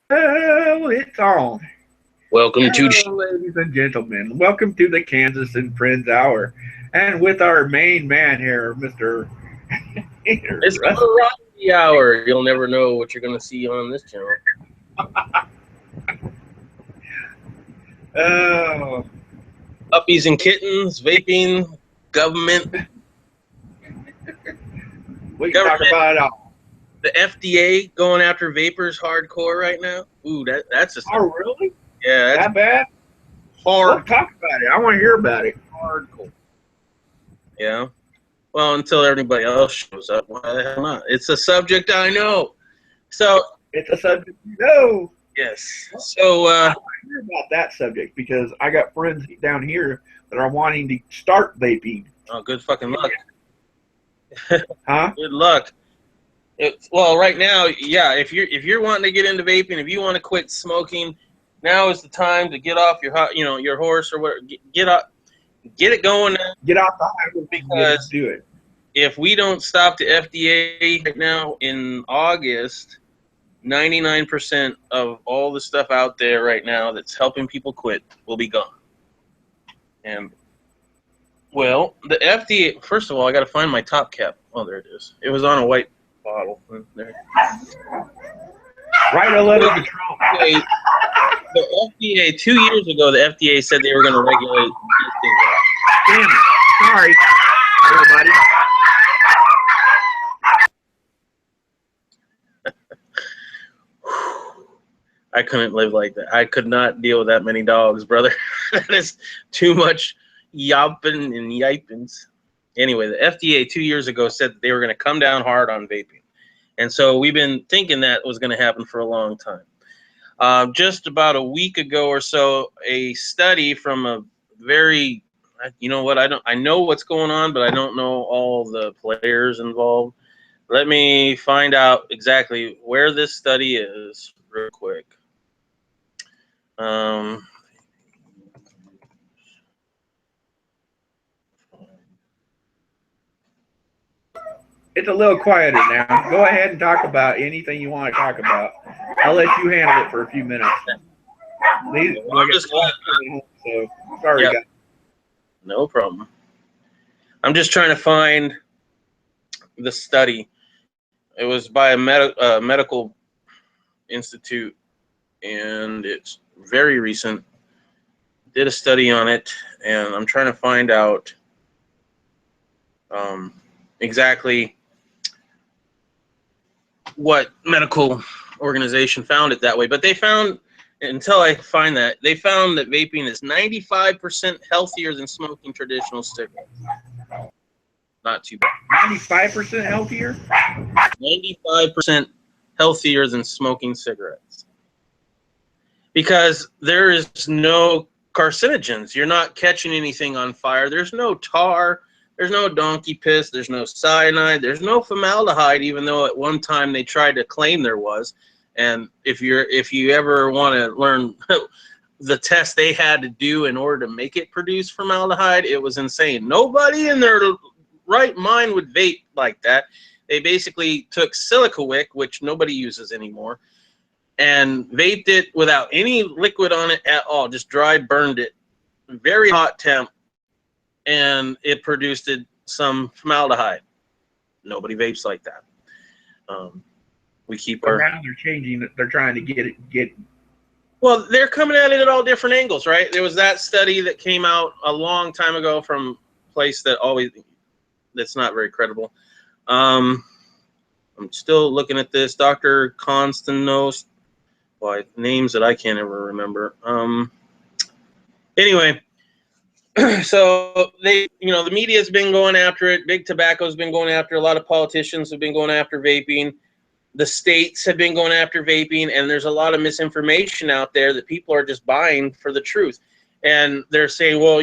Oh, it's on. Welcome to Hello, ladies and gentlemen. Welcome to the Kansas and Friends Hour. And with our main man here, Mr. it's Russ. Variety Hour. You'll never know what you're going to see on this channel. Oh, Puppies and kittens, vaping, government, we can talk government, about it all. the FDA going after vapors hardcore right now. Ooh, that's a Oh, really? yeah, that's That bad? Well, hard talk about it. I want to hear about it. hardcore. Yeah. Well, until everybody else shows up, why the hell not? It's a subject I know. So It's a subject you know. yes. So I want to hear about that subject because I got friends down here that are wanting to start vaping. oh, good fucking luck. Huh? Good luck. Well, right now, yeah. If you're wanting to get into vaping, if you want to quit smoking, now is the time to get off your horse or whatever. Get up, get it going now. Get off the highway and get Because do it. if we don't stop the FDA right now in August, 99% of all the stuff out there right now that's helping people quit will be gone. And well, the FDA. First of all, I got to find my top cap. Oh, there it is. It was on a white bottle. There. Write a letter to Trump. Okay, the FDA 2 years ago, the FDA said they were going to regulate Damn it. Sorry, everybody. I couldn't live like that. I could not deal with that many dogs, brother. That is too much yelping and yipings. Anyway, the FDA 2 years ago said that they were going to come down hard on vaping. And so we've been thinking that was going to happen for a long time. Just about a week ago or so, a study from a very, you know what, I know what's going on, but I don't know all the players involved. Let me find out exactly where this study is real quick. Um, It's a little quieter now. Go ahead and talk about anything you want to talk about. I'll let you handle it for a few minutes. These, I'm like just, so sorry, yeah, guys. no problem. I'm just trying to find the study. It was by a medical institute, and it's very recent. Did a study on it, and I'm trying to find out um, exactly what medical organization found it that way. But they found, until I find that, they found that vaping is 95% healthier than smoking traditional cigarettes. Not too bad. 95% healthier? 95% healthier than smoking cigarettes. Because there is no carcinogens. You're not catching anything on fire. There's no tar. There's no donkey piss. There's no cyanide. There's no formaldehyde, even though at one time they tried to claim there was. And if you ever want to learn the test they had to do in order to make it produce formaldehyde, it was insane. Nobody in their right mind would vape like that. They basically took silica wick, which nobody uses anymore, and vaped it without any liquid on it at all. Just dry burned it, very hot temp, and it produced some formaldehyde. Nobody vapes like that. Um, we keep So our now they're changing it. They're trying to get. well, they're coming at it at all different angles, right? There was that study that came out a long time ago from a place that's not very credible. Um, I'm still looking at this. Dr. Konstantinos, well, names that I can't ever remember. Anyway, so the media's been going after it. Big Tobacco's been going after it. A lot of politicians have been going after vaping. The states have been going after vaping, and there's a lot of misinformation out there that people are just buying for the truth. And they're saying, well,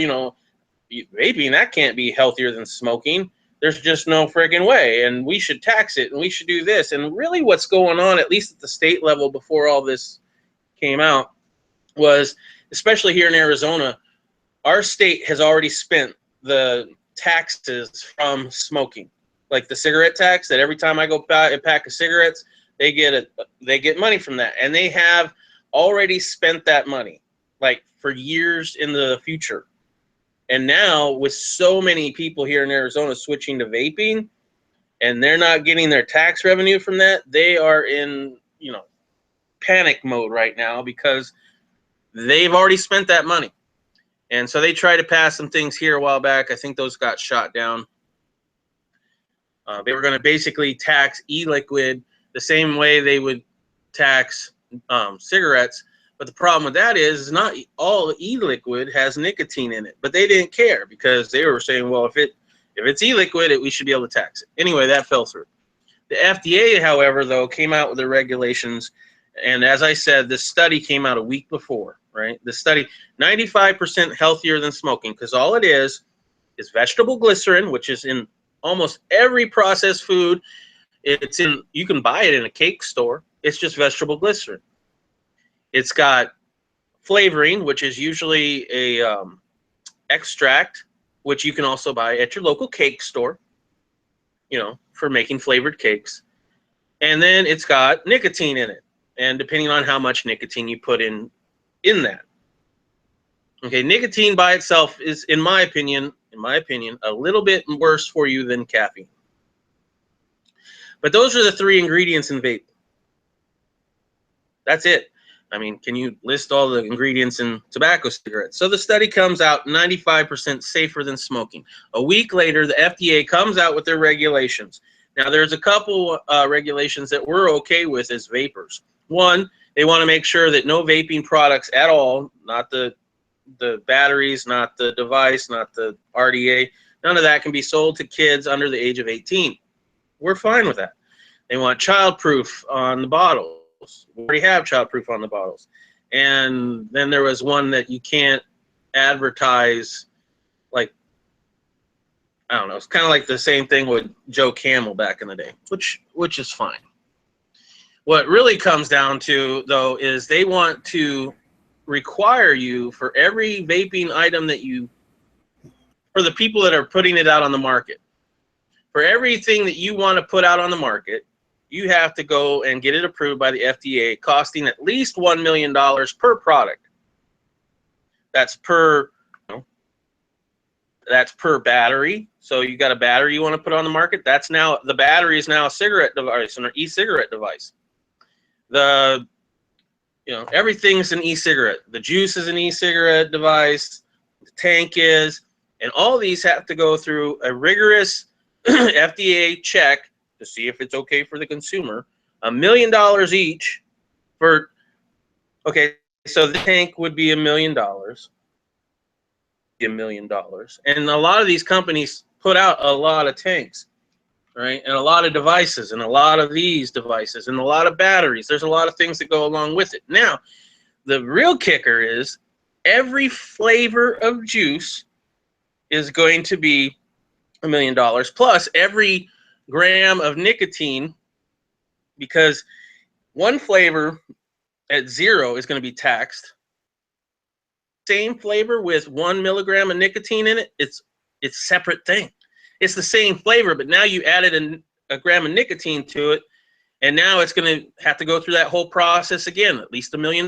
vaping, that can't be healthier than smoking. There's just no friggin' way, and we should tax it, and we should do this. And really what's going on, at least at the state level before all this came out, was, especially here in Arizona, our state has already spent the taxes from smoking. Like the cigarette tax, that every time I go buy a pack of cigarettes, they get money from that, and they have already spent that money like for years in the future. And now with so many people here in Arizona switching to vaping, and they're not getting their tax revenue from that, they are in, you know, panic mode right now because they've already spent that money. And so they tried to pass some things here a while back. I think those got shot down. They were going to basically tax e-liquid the same way they would tax cigarettes. But the problem with that is not all e-liquid has nicotine in it. But they didn't care because they were saying, well, if it's e-liquid, we should be able to tax it. Anyway, that fell through. The FDA, however, though, came out with their regulations. And as I said, this study came out a week before, right? The study, 95% healthier than smoking, because all it is vegetable glycerin, which is in almost every processed food. You can buy it in a cake store. It's just vegetable glycerin. It's got flavoring, which is usually a extract, which you can also buy at your local cake store, you know, for making flavored cakes. And then it's got nicotine in it. And depending on how much nicotine you put in that. Okay, nicotine by itself is, in my opinion, a little bit worse for you than caffeine. But those are the 3 ingredients in vape. That's it. I mean, can you list all the ingredients in tobacco cigarettes? So the study comes out 95% safer than smoking. A week later, the FDA comes out with their regulations. Now, there's a couple regulations that we're okay with as vapors. One, they want to make sure that no vaping products at all, not the batteries, not the device, not the RDA, none of that can be sold to kids under the age of 18. We're fine with that. They want childproof on the bottles. We already have childproof on the bottles. And then there was one that you can't advertise, like, I don't know, it's kind of like the same thing with Joe Camel back in the day, which is fine. What really comes down to, though, is they want to require you for every vaping item that for the people that are putting it out on the market, for everything that you want to put out on the market, you have to go and get it approved by the FDA, costing at least $1 million per product. That's per battery. So you got a battery you want to put on the market. The battery is now a cigarette device, an e-cigarette device. Everything's an e-cigarette. The juice is an e-cigarette device. The tank is, and all these have to go through a rigorous FDA check to see if it's okay for the consumer. $1 million each for, okay, so the tank would be $1 million. $1 million. And a lot of these companies put out a lot of tanks, right? And a lot of devices, and a lot of these devices, and a lot of batteries. There's a lot of things that go along with it. Now, the real kicker is every flavor of juice is going to be $1 million, plus every gram of nicotine, because one flavor at 0 is going to be taxed. Same flavor with 1 milligram of nicotine in it, it's a separate thing. It's the same flavor, but now you added a gram of nicotine to it, and now it's going to have to go through that whole process again, at least $1 million.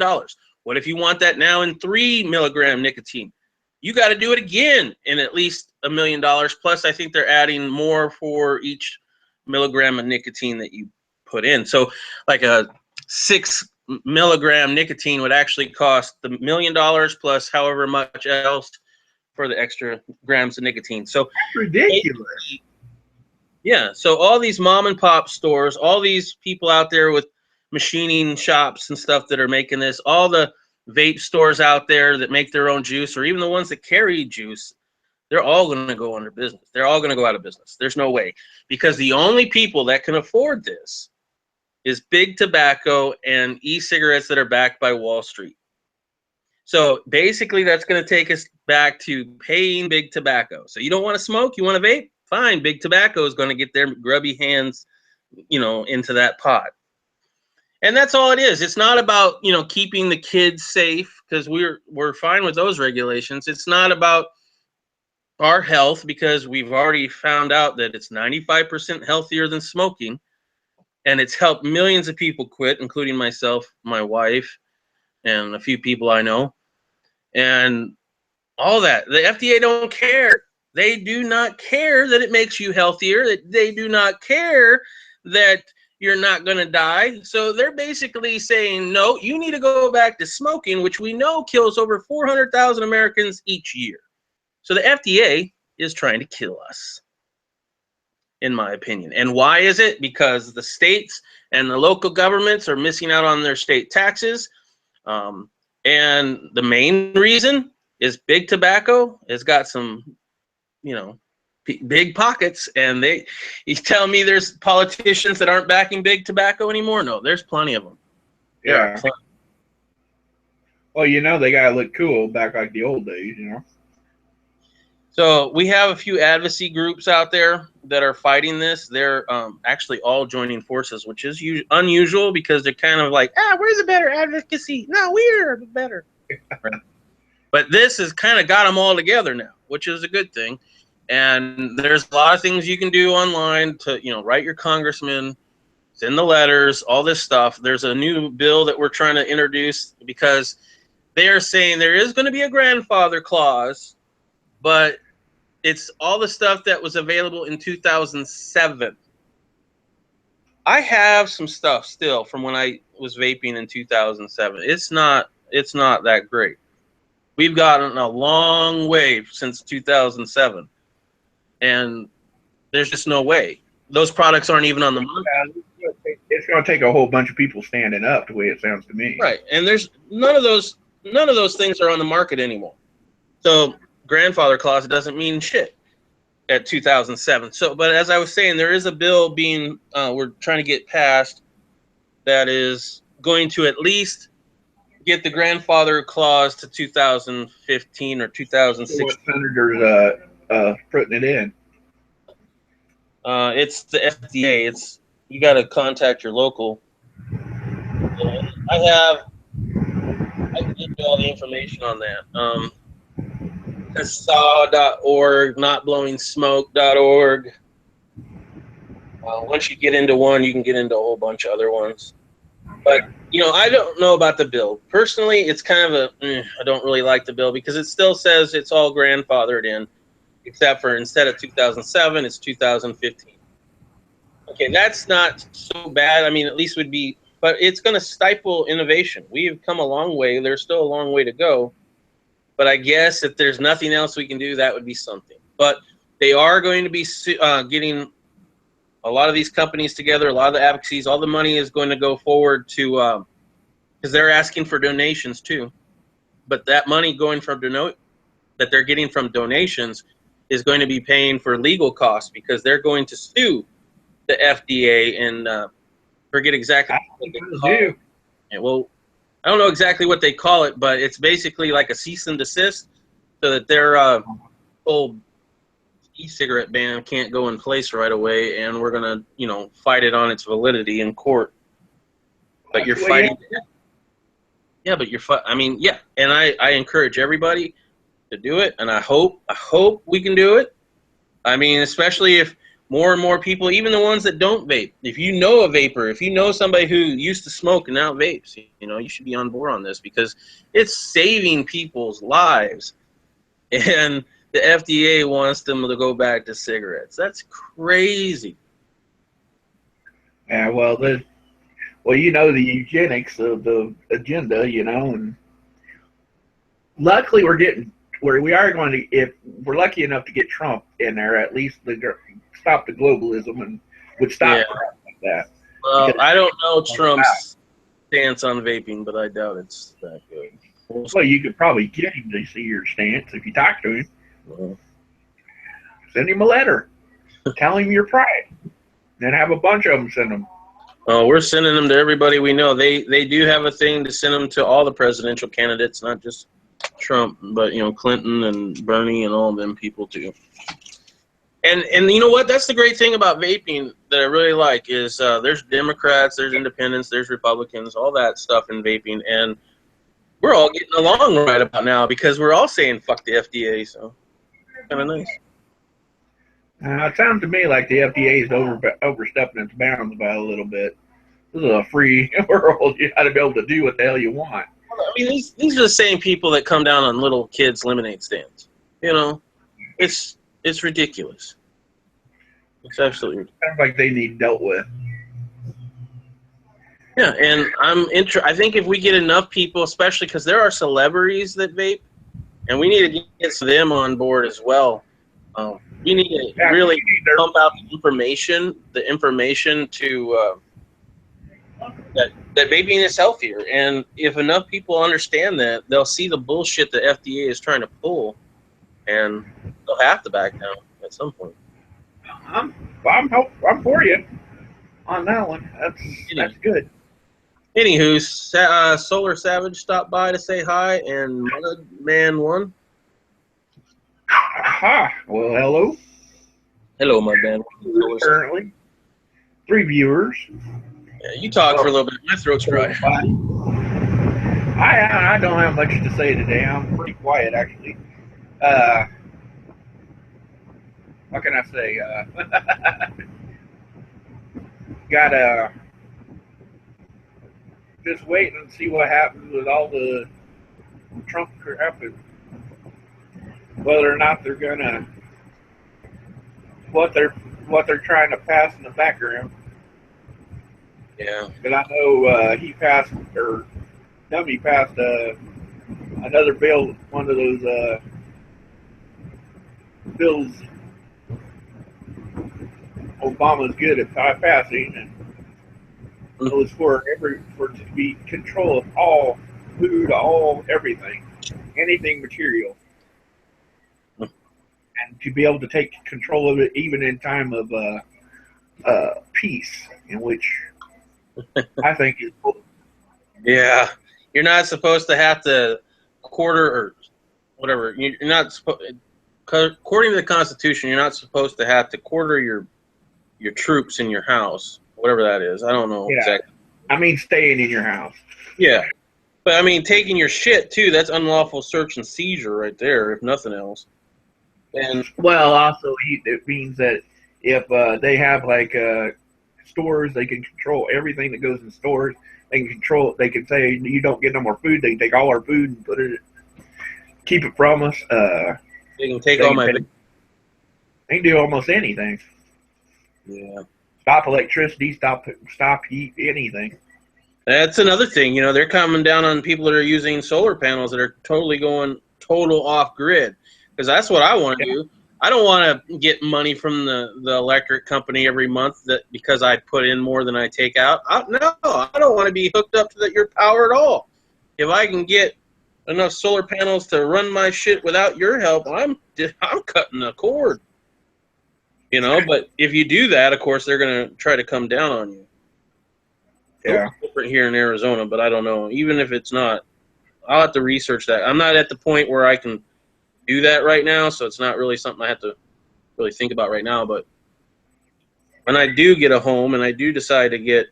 What if you want that now in 3 milligram nicotine? You got to do it again in at least $1 million. Plus, I think they're adding more for each milligram of nicotine that you put in. So like a 6 milligram nicotine would actually cost $1 million plus however much else for the extra grams of nicotine. So that's ridiculous. Yeah. So all these mom and pop stores, all these people out there with machining shops and stuff that are making this, all the vape stores out there that make their own juice, or even the ones that carry juice, they're all going to go under business. They're all going to go out of business. There's no way, because the only people that can afford this is big tobacco and e-cigarettes that are backed by Wall Street. So basically that's going to take us back to paying big tobacco. So you don't want to smoke, you want to vape? Fine, big tobacco is going to get their grubby hands, into that pot. And that's all it is. It's not about, keeping the kids safe, because we're fine with those regulations. It's not about our health, because we've already found out that it's 95% healthier than smoking. and it's helped millions of people quit, including myself, my wife, and a few people I know, and all that. The FDA don't care. They do not care that it makes you healthier. They do not care that you're not going to die. So they're basically saying, no, you need to go back to smoking, which we know kills over 400,000 Americans each year. So the FDA is trying to kill us, in my opinion. And why is it? Because the states and the local governments are missing out on their state taxes. And the main reason is big tobacco has got some, big pockets, and you tell me there's politicians that aren't backing big tobacco anymore? No, there's plenty of them. Yeah. Well, they gotta look cool back like the old days, So we have a few advocacy groups out there that are fighting this. They're actually all joining forces, which is unusual because they're kind of like, we're the better advocacy. No, we're the better. But this has kind of got them all together now, which is a good thing. And there's a lot of things you can do online to, write your congressman, send the letters, all this stuff. There's a new bill that we're trying to introduce because they are saying there is going to be a grandfather clause, but it's all the stuff that was available in 2007. I have some stuff still from when I was vaping in 2007. It's not that great. We've gotten a long way since 2007. And there's just no way. Those products aren't even on the market. It's going to take a whole bunch of people standing up, the way it sounds to me. Right. And there's none of those things are on the market anymore. So grandfather clause doesn't mean shit at 2007. So, but as I was saying, there is a bill being we're trying to get passed that is going to at least get the grandfather clause to 2015 or 2016. What senators putting it in? It's the FDA. You got to contact your local. I can give you all the information on that. CASA.org, notblowingsmoke.org. Once you get into one, you can get into a whole bunch of other ones. But, I don't know about the bill. Personally, it's kind of I don't really like the bill because it still says it's all grandfathered in, except for instead of 2007, it's 2015. Okay, that's not so bad. I mean, at least would be, but it's going to stifle innovation. We've come a long way. There's still a long way to go. But I guess if there's nothing else we can do, that would be something. But they are going to be getting a lot of these companies together, a lot of the advocacies, all the money is going to go forward to, because they're asking for donations too. But that money going from that they're getting from donations is going to be paying for legal costs because they're going to sue the FDA and forget exactly what they call it. Yeah, well, I don't know exactly what they call it, but it's basically like a cease and desist so that their whole e-cigarette ban can't go in place right away, and we're going to, fight it on its validity in court. But you're fighting. Yeah, but and I encourage everybody to do it, and I hope we can do it. I mean, especially if more and more people, even the ones that don't vape, if you know a vapor, if you know somebody who used to smoke and now vapes, you should be on board on this because it's saving people's lives. And the FDA wants them to go back to cigarettes. That's crazy. Yeah, well, the eugenics of the agenda, and luckily we are going to, if we're lucky enough to get Trump in there, at least stop the globalism and would stop crap like that. Well, I don't know Trump's stance on vaping, but I doubt it's that good. Well, you could probably get him to see your stance if you talk to him. Well, send him a letter. Tell him your pride. Then have a bunch of them send them. Oh, we're sending them to everybody we know. They do have a thing to send them to all the presidential candidates, not just Trump, but Clinton and Bernie and all of them people too. And you know what? That's the great thing about vaping that I really like is there's Democrats, there's independents, there's Republicans, all that stuff in vaping, and we're all getting along right about now because we're all saying fuck the FDA. So kind of nice. It sounds to me like the FDA is overstepping its bounds by a little bit. This is a free world. You got to be able to do what the hell you want. I mean, these are the same people that come down on little kids' lemonade stands. You know, it's ridiculous. It's absolutely ridiculous. Sounds like they need dealt with. Yeah, and I think if we get enough people, especially because there are celebrities that vape, and we need to get them on board as well. We need to really pump out the information to that vaping is healthier. And if enough people understand that, they'll see the bullshit the FDA is trying to pull, and they'll have to back down at some point. I'm for you on that one. That's good. Anywho, Solar Savage stopped by to say hi, and Mudman1. Aha. Well, hello. Hello, Mudman. Currently, 3 viewers. Yeah, you talk for a little bit. My throat's dry. I don't have much to say today. I'm pretty quiet, actually. What can I say? Gotta just wait and see what happens with all the Trump crap, and whether or not they're gonna what they're trying to pass in the background. Yeah. But I know he passed, or Dummy passed another bill, one of those bills Obama's good at passing, and it was for to be control of all food, all everything, anything material, and to be able to take control of it even in time of peace, in which I think is cool. Yeah, you're not supposed to have to quarter or whatever. You're not supposed, according to the Constitution, you're not supposed to have to quarter your troops in your house, whatever that is. I don't know exactly. I mean, staying in your house. Yeah, but I mean, taking your shit too. That's unlawful search and seizure right there, if nothing else. And well, also it means that if they have like stores, they can control everything that goes in stores. They can control. They can say you don't get no more food. They can take all our food and keep it from us. They can take all my. They can do almost anything. Yeah. Stop electricity. Stop heat. Anything. That's another thing. You know, they're coming down on people that are using solar panels that are totally going total off grid. Because that's what I want to do. I don't want to get money from the electric company every month because I put in more than I take out. No, I don't want to be hooked up to your power at all. If I can get enough solar panels to run my shit without your help, I'm cutting the cord. You know, but if you do that, of course, they're going to try to come down on you. Yeah. It's different here in Arizona, but I don't know. Even if it's not, I'll have to research that. I'm not at the point where I can do that right now, so it's not really something I have to really think about right now. But when I do get a home and I do decide to get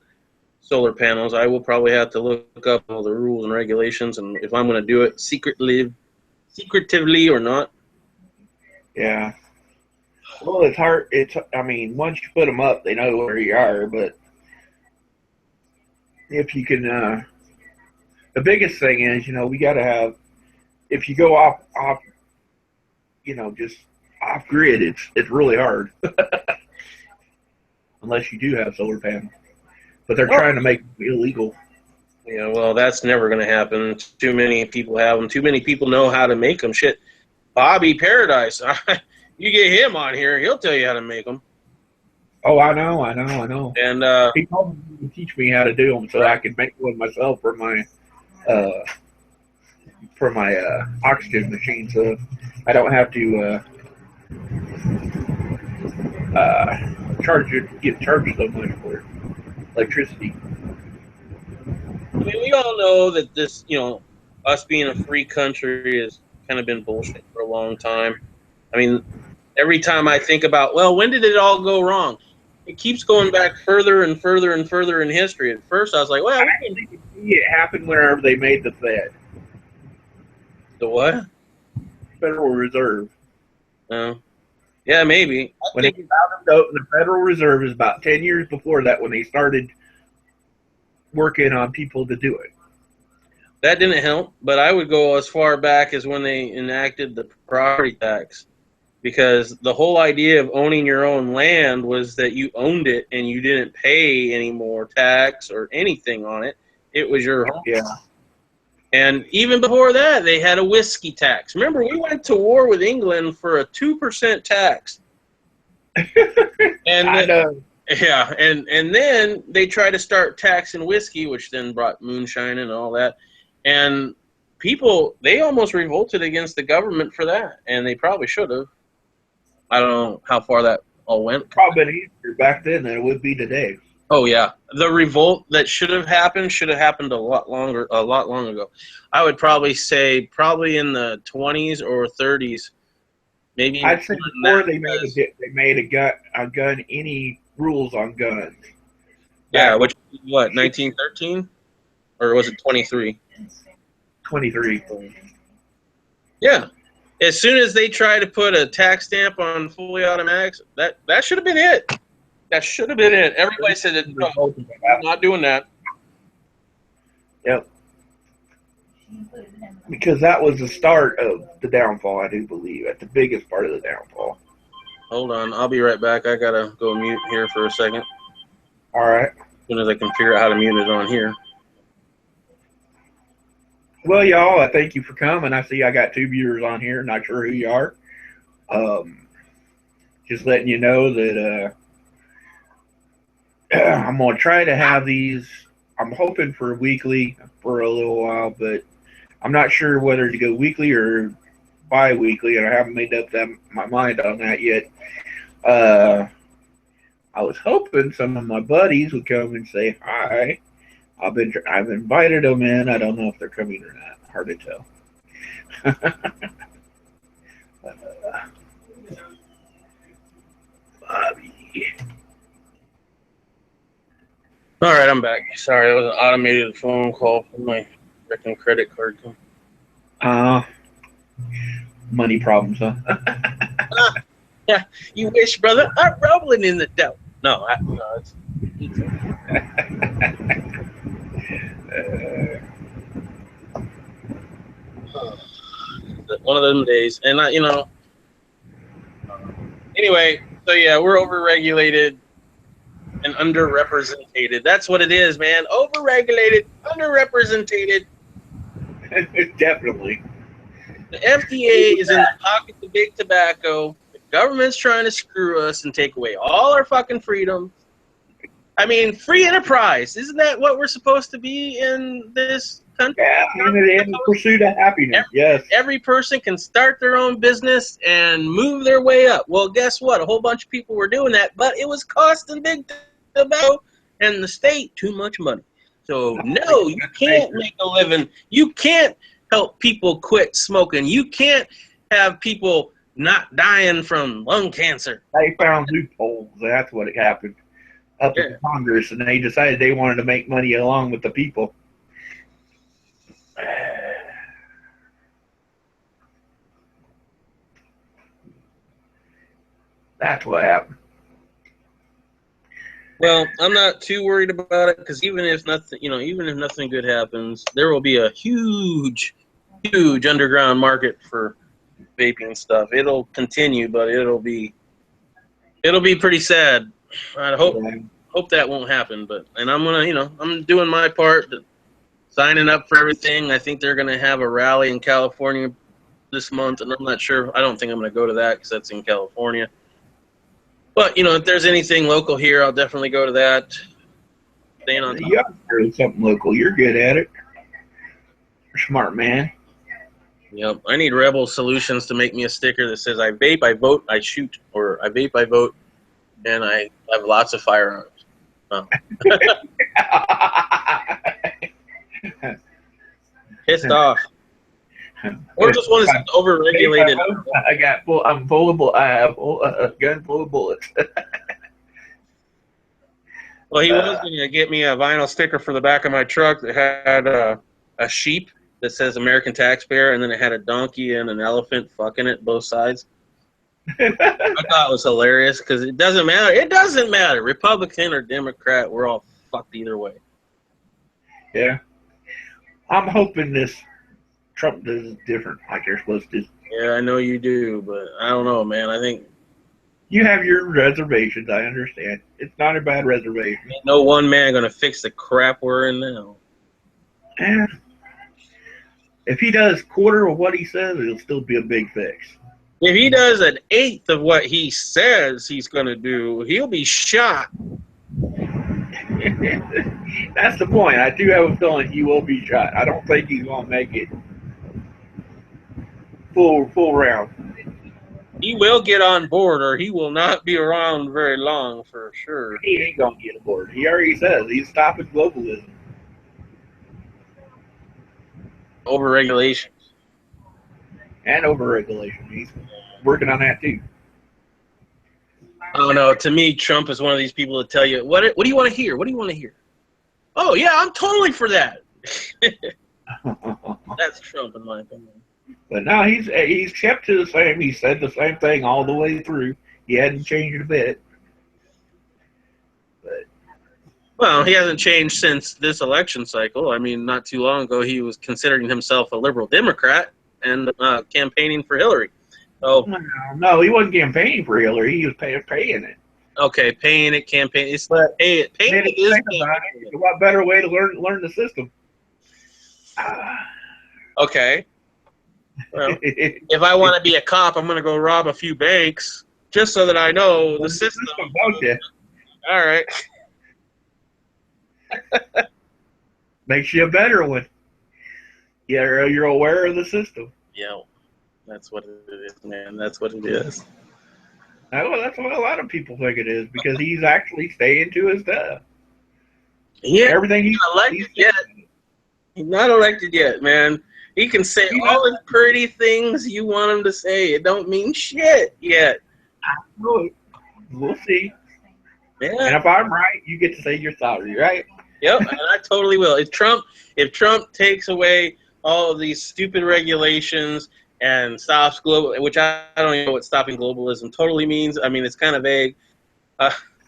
solar panels, I will probably have to look up all the rules and regulations and if I'm going to do it secretively or not. Yeah. Well, it's hard. I mean, once you put them up, they know where you are. But if you can, the biggest thing is, we got to have. If you go off, just off grid, it's really hard. Unless you do have solar panels, but they're trying to make it illegal. Yeah, well, that's never going to happen. Too many people have them. Too many people know how to make them. Shit, Bobby Paradise. You get him on here, he'll tell you how to make them. Oh, I know. And he told me to teach me how to do them so I could make one myself for my oxygen machine, so I don't have to get charged so much for electricity. I mean, we all know that this, us being a free country has kind of been bullshit for a long time. I mean, every time I think about, well, when did it all go wrong? It keeps going back further and further and further in history. At first, I was like, well, I think it happened whenever they made the Fed. The what? Federal Reserve. No. Yeah, maybe. When they found them, the Federal Reserve is about 10 years before that when they started working on people to do it. That didn't help, but I would go as far back as when they enacted the property tax, because the whole idea of owning your own land was that you owned it and you didn't pay any more tax or anything on it. It was your home. Yeah. And even before that, they had a whiskey tax. Remember, we went to war with England for a 2% tax. And I know. yeah, and then they tried to start taxing whiskey, which then brought moonshine and all that. And people, they almost revolted against the government for that, and they probably should have. I don't know how far that all went. Probably easier back then than it would be today. Oh yeah, the revolt that should have happened a lot long ago. I would probably say in the 20s or 30s, maybe. I'd say before they made a gun any rules on guns. Yeah, which what 1913, or was it 23? 23. Yeah. As soon as they try to put a tax stamp on fully automatics, that should have been it. That should have been it. Everybody said, no, I'm not doing that. Yep. Because that was the start of the downfall, I do believe. At the biggest part of the downfall. Hold on. I'll be right back. I got to go mute here for a second. All right. As soon as I can figure out how to mute it on here. Well, y'all, I thank you for coming. I see I got 2 viewers on here. Not sure who you are. Just letting you know that I'm going to try to have these. I'm hoping for weekly for a little while, but I'm not sure whether to go weekly or bi-weekly, and I haven't made up my mind on that yet. I was hoping some of my buddies would come and say hi. I've invited them in. I don't know if they're coming or not. Hard to tell. Bobby. All right, I'm back. Sorry, that was an automated phone call from my freaking credit card. Money problems, huh? Yeah, you wish, brother. I'm rolling in the dough. No, it's one of them days. And anyway, so yeah, we're overregulated and underrepresented. That's what it is, man. Overregulated, underrepresented. Definitely. The FDA is in the pocket of big tobacco. The government's trying to screw us and take away all our fucking freedom. I mean, free enterprise. Isn't that what we're supposed to be in this country? Yeah, in the pursuit of happiness, yes. Every person can start their own business and move their way up. Well, guess what? A whole bunch of people were doing that, but it was costing big tobacco and the state too much money. So, no, you can't make a living. You can't help people quit smoking. You can't have people not dying from lung cancer. They found loopholes. That's what happened up in Congress, and they decided they wanted to make money along with the people. That's what happened. Well, I'm not too worried about it because even if nothing good happens, there will be a huge underground market for vaping stuff. It'll continue, but it'll be pretty sad. I hope that won't happen, and I'm gonna, I'm doing my part, signing up for everything. I think they're gonna have a rally in California this month, and I'm not sure. I don't think I'm gonna go to that because that's in California. But if there's anything local here, I'll definitely go to that. Staying on top. You got to do something local. You're good at it. You're smart, man. Yep. I need Rebel Solutions to make me a sticker that says, "I vape, I vote, I shoot," or "I vape, I vote, and I have lots of firearms." Oh. Pissed off. Or just one is overregulated. I'm full of. I have a gun full of bullets. Well, he was going to get me a vinyl sticker for the back of my truck that had a sheep that says American Taxpayer, and then it had a donkey and an elephant fucking it both sides. I thought it was hilarious because it doesn't matter. It doesn't matter. Republican or Democrat, we're all fucked either way. Yeah. I'm hoping this Trump does different like they're supposed to. Yeah, I know you do, but I don't know, man. I think You have your reservations, I understand. It's not a bad reservation. ain't no one man going to fix the crap we're in now. And if he does quarter of what he says, it'll still be a big fix. If he does an eighth of what he says he's going to do, he'll be shot. That's the point. I do have a feeling he will be shot. I don't think he's going to make it full round. He will get on board, or he will not be around very long for sure. He ain't going to get aboard. He already says he's stopping globalism. Overregulation. And overregulation. He's working on that too. Oh no! To me, Trump is one of these people that tell you, "What do you want to hear? What do you want to hear?" Oh yeah, I'm totally for that. That's Trump, in my opinion. But now he's kept to the same. He said the same thing all the way through. He hadn't changed a bit. But Well, he hasn't changed since this election cycle. I mean, not too long ago, he was considering himself a liberal Democrat and campaigning for Hillary. So, no, he wasn't campaigning for Hillary. He was paying it. okay, paying it, campaign. It's pay it. Paying it is campaigning. What better way to learn the system? Okay. Well, if I want to be a cop, I'm going to go rob a few banks just so that I know the system. Okay. All right. Makes you a better one. Yeah, you're aware of the system. Yeah, that's what it is, man. That's what it is. Well, that's what a lot of people think it is because he's actually staying to his stuff. Yeah, Everything he's not elected yet. He's not elected yet, man. He can say all the pretty things you want him to say. It don't mean shit yet. We'll see. Yeah. And if I'm right, you get to say your salary, right? Yep, and I totally will. If Trump takes away all of these stupid regulations and stops global, which I don't even know what stopping globalism totally means. I mean, it's kind of vague.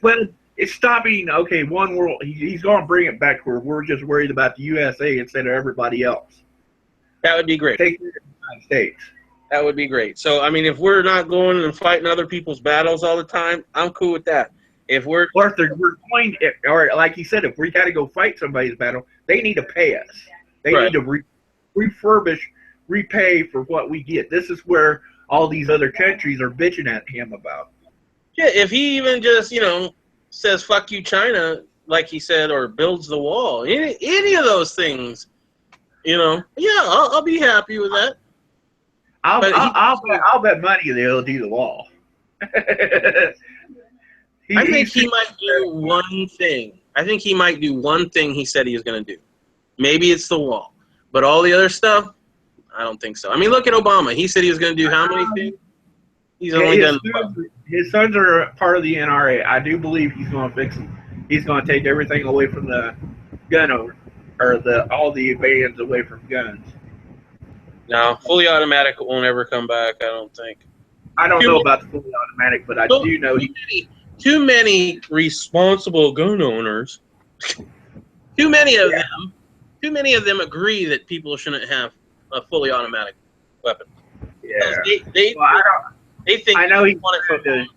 Well, it's stopping. Okay, one world. He's going to bring it back where we're just worried about the USA instead of everybody else. That would be great. Take the United States. That would be great. So, I mean, if we're not going and fighting other people's battles all the time, I'm cool with that. Or if we're going, or like you said, if we got to go fight somebody's battle, they need to pay us. They need to repay for what we get. This is where all these other countries are bitching at him about. Yeah, if he even just, says "fuck you, China," like he said, or builds the wall, any of those things, I'll be happy with that. I'll bet money they'll do the wall. I think he might do one thing. I think he might do one thing he said he was going to do. Maybe it's the wall. But all the other stuff, I don't think so. I mean, look at Obama. He said he was going to do how many things? He's only done one. His sons are part of the NRA. I do believe he's going to fix them. He's going to take everything away from the gun owner, or all the bans away from guns. No, fully automatic won't ever come back, I don't think. I don't know about the fully automatic, but I do know too many responsible gun owners. Too many of them agree that people shouldn't have a fully automatic weapon. Yeah. They think I know he want it for home.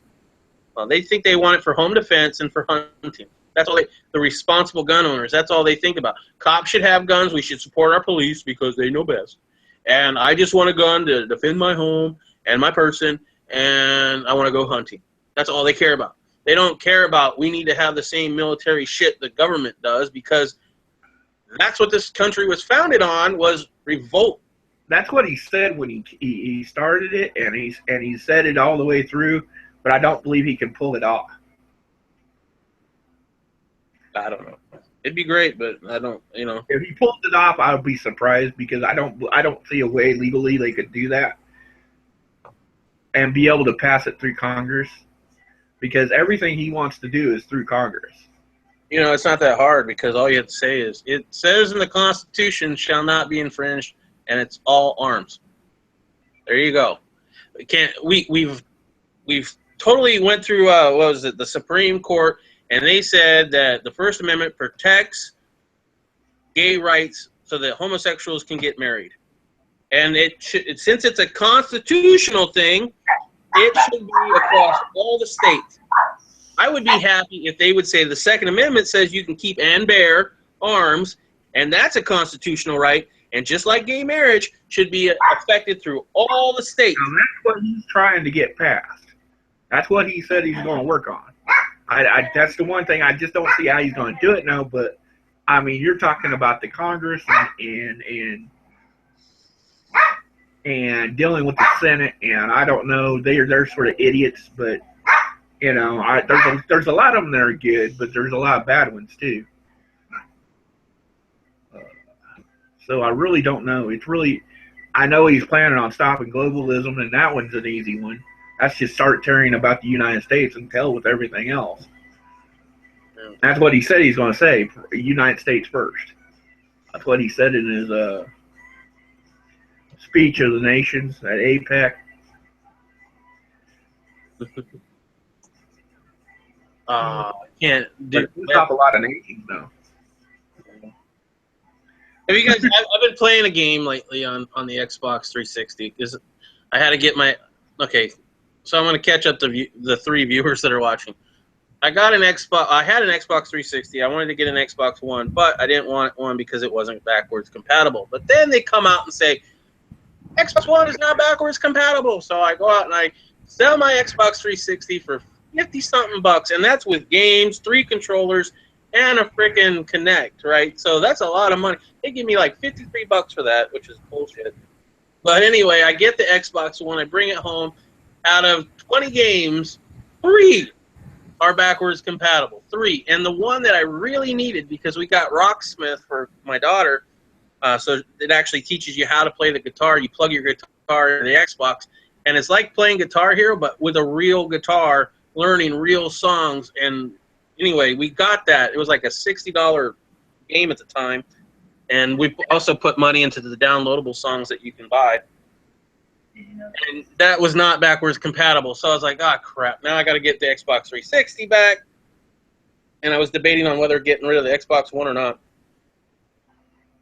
Well, they think they want it for home defense and for hunting. That's all the responsible gun owners. That's all they think about. Cops should have guns. We should support our police because they know best. And I just want a gun to defend my home and my person, and I want to go hunting. That's all they care about. They don't care about we need to have the same military shit the government does, because that's what this country was founded on, was revolt. That's what he said when he started it, and he said it all the way through, but I don't believe he can pull it off. I don't know. It'd be great, but I don't, If he pulled it off, I would be surprised, because I don't see a way legally they could do that and be able to pass it through Congress, because everything he wants to do is through Congress. It's not that hard, because all you have to say is, it says in the Constitution shall not be infringed, and it's all arms. There you go. We've we've totally went through what was it, the Supreme Court, and they said that the First Amendment protects gay rights so that homosexuals can get married. And since it's a constitutional thing, it should be across all the states. I would be happy if they would say the Second Amendment says you can keep and bear arms, and that's a constitutional right, and just like gay marriage, should be affected through all the states. Now, that's what he's trying to get passed. That's what he said he's going to work on. That's the one thing I just don't see how he's going to do it now, but, I mean, you're talking about the Congress and dealing with the Senate, and I don't know, they're sort of idiots, but you know, there's a lot of them that are good, but there's a lot of bad ones too. So I really don't know. I know he's planning on stopping globalism, and that one's an easy one. That's just start caring about the United States and tell with everything else. That's what he said he's going to say. United States first. That's what he said in his speech of the nations at APEC. Can't stop a lot of nations now. Have you guys? I've been playing a game lately on the Xbox 360 because I had to get my. Okay, so I'm going to catch up the 3 viewers that are watching. I got an Xbox. I had an Xbox 360. I wanted to get an Xbox One, but I didn't want one because it wasn't backwards compatible. But then they come out and say Xbox One is not backwards compatible. So I go out and I sell my Xbox 360 for $50-something bucks, and that's with games, 3 controllers, and a freaking Kinect, right? So that's a lot of money. They give me like $53 for that, which is bullshit. But anyway, I get the Xbox One, I bring it home. Out of 20 games, 3 are backwards compatible. 3. And the one that I really needed, because we got Rocksmith for my daughter, so it actually teaches you how to play the guitar. You plug your guitar in the Xbox, and it's like playing Guitar Hero, but with a real guitar, learning real songs. And anyway, we got that. It was like a $60 game at the time, and we also put money into the downloadable songs that you can buy. And that was not backwards compatible. So I was like, crap. Now I got to get the Xbox 360 back. And I was debating on whether getting rid of the Xbox One or not.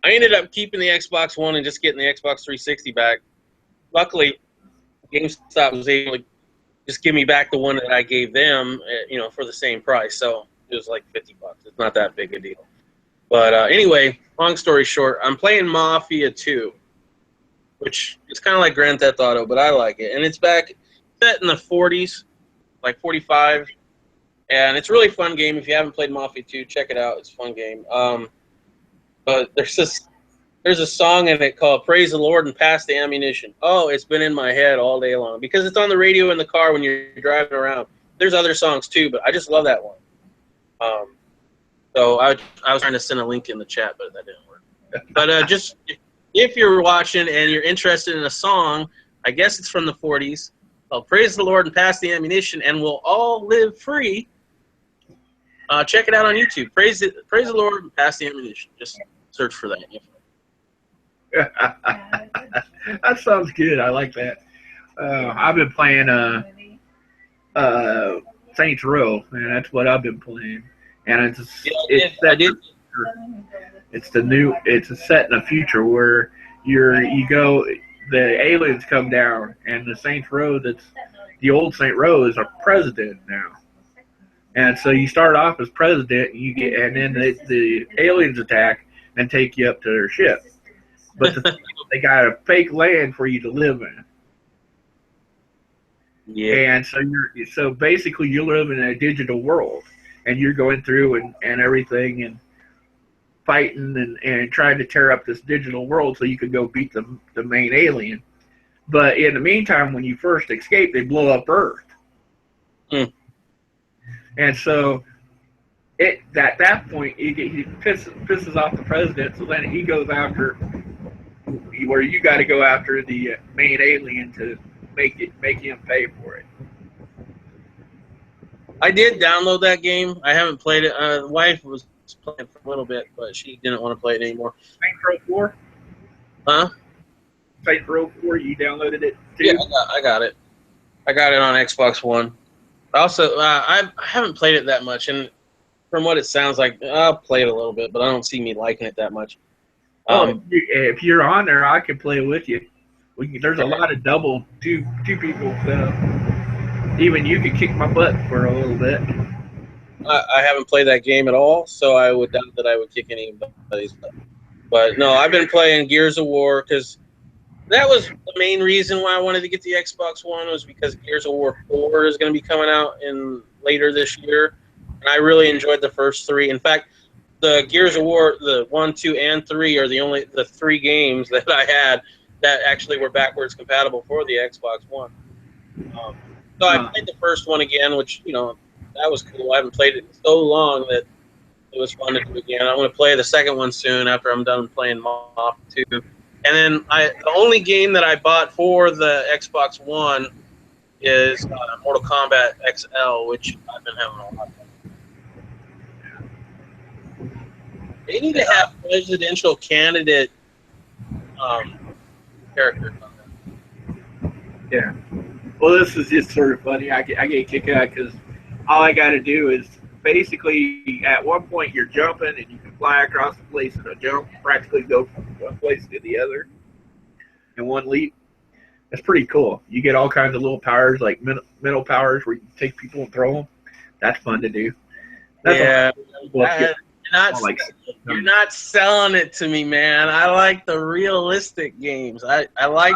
I ended up keeping the Xbox One and just getting the Xbox 360 back. Luckily, GameStop was able to just give me back the one that I gave them, for the same price. So it was like $50. It's not that big a deal. But anyway, long story short, I'm playing Mafia 2, which is kind of like Grand Theft Auto, but I like it. And it's set in the 40s, like 45. And it's a really fun game. If you haven't played Mafia 2, check it out. It's a fun game. But there's a song in it called Praise the Lord and Pass the Ammunition. Oh, it's been in my head all day long because it's on the radio in the car when you're driving around. There's other songs too, but I just love that one. So I was trying to send a link in the chat, but that didn't work. But just if you're watching and you're interested in a song, I guess it's from the 40s, called Praise the Lord and Pass the Ammunition, and we'll all live free. Check it out on YouTube. Praise the Lord and Pass the Ammunition. Just search for that. That sounds good. I like that. I've been playing Saints Row, and that's what I've been playing. And it's set in a future where the aliens come down, and the Saints Row the old Saint Row is a president now. And so you start off as president, and then the aliens attack and take you up to their ship. But they got a fake land for you to live in. Yeah. And so basically you live in a digital world, and you're going through and everything and fighting and trying to tear up this digital world so you could go beat the main alien. But in the meantime, when you first escape, they blow up Earth. And so at that point, he pisses off the president, so then he goes after where you got to go after the main alien to make him pay for it. I did download that game. I haven't played it. The wife was playing for a little bit, but she didn't want to play it anymore. Saints Row 4? Huh? Saints Row 4, you downloaded it too? Yeah, I got it. I got it on Xbox One. Also, I haven't played it that much, and from what it sounds like, I'll play it a little bit, but I don't see me liking it that much. If you're on there, I can play with you. There's a lot of two people, so even you could kick my butt for a little bit. I haven't played that game at all, so I would doubt that I would kick anybody's butt. But no, I've been playing Gears of War because that was the main reason why I wanted to get the Xbox One, was because Gears of War 4 is going to be coming out later this year, and I really enjoyed the first three. In fact, the Gears of War, the 1, 2, and 3 are the three games that I had that actually were backwards compatible for the Xbox One. So I played the first one again, which, that was cool. I haven't played it in so long that it was fun to do again. I'm going to play the second one soon after I'm done playing Mafia 2. And then the only game that I bought for the Xbox One is Mortal Kombat XL, which I've been having a lot of fun. They need to have presidential candidate characters on that. Yeah. Well, this is just sort of funny. I get a kick out because all I got to do is basically at one point you're jumping and you can fly across the place in a jump, practically go from one place to the other in one leap. That's pretty cool. You get all kinds of little powers, like mental powers, where you can take people and throw them. That's fun to do. You're not selling it to me, man. I like the realistic games. I like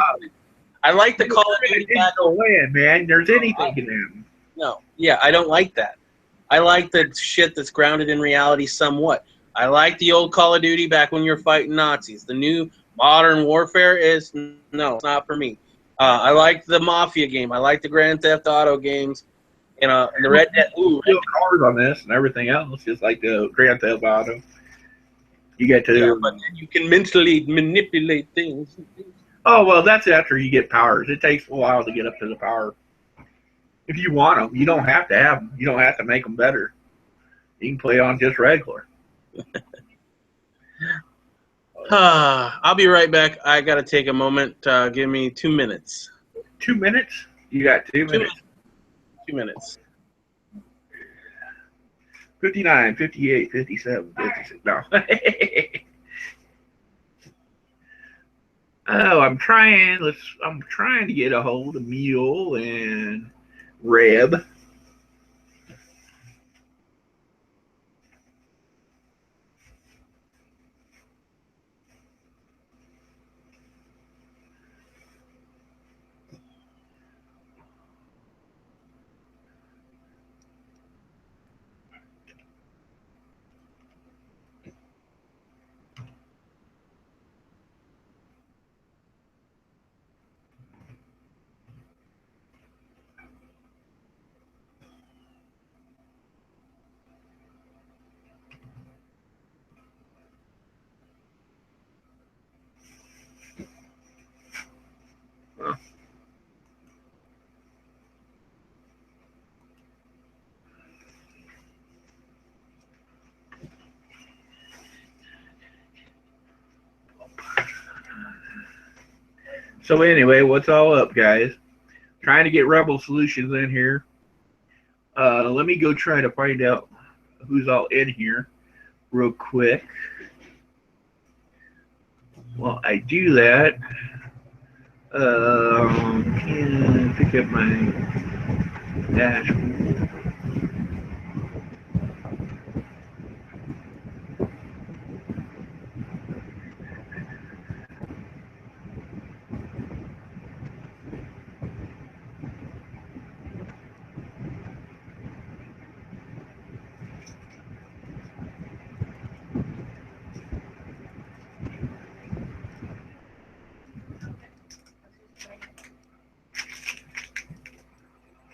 the Call of Duty Battle Land, man. There's anything in them. No, yeah, I don't like that. I like the shit that's grounded in reality somewhat. I like the old Call of Duty back when you're fighting Nazis. The new modern warfare it's not for me. I like the Mafia game. I like the Grand Theft Auto games. And the Red Dead. Cars on this and everything else, just like the Grand Theft Auto. You get to. Yeah, but you can mentally manipulate things. Oh well, that's after you get powers. It takes a while to get up to the power. If you want them, you don't have to have them. You don't have to make them better. You can play on just regular. I'll be right back. I got to take a moment. Give me 2 minutes. 2 minutes? You got 2 minutes? 2 minutes. 59, 58, 57, 56. No. Oh, I'm trying to get a hold of Mule and Reb. So anyway, what's all up, guys? Trying to get Rebel Solutions in here. Let me go try to find out who's all in here real quick. While I do that, can pick up my dashboard.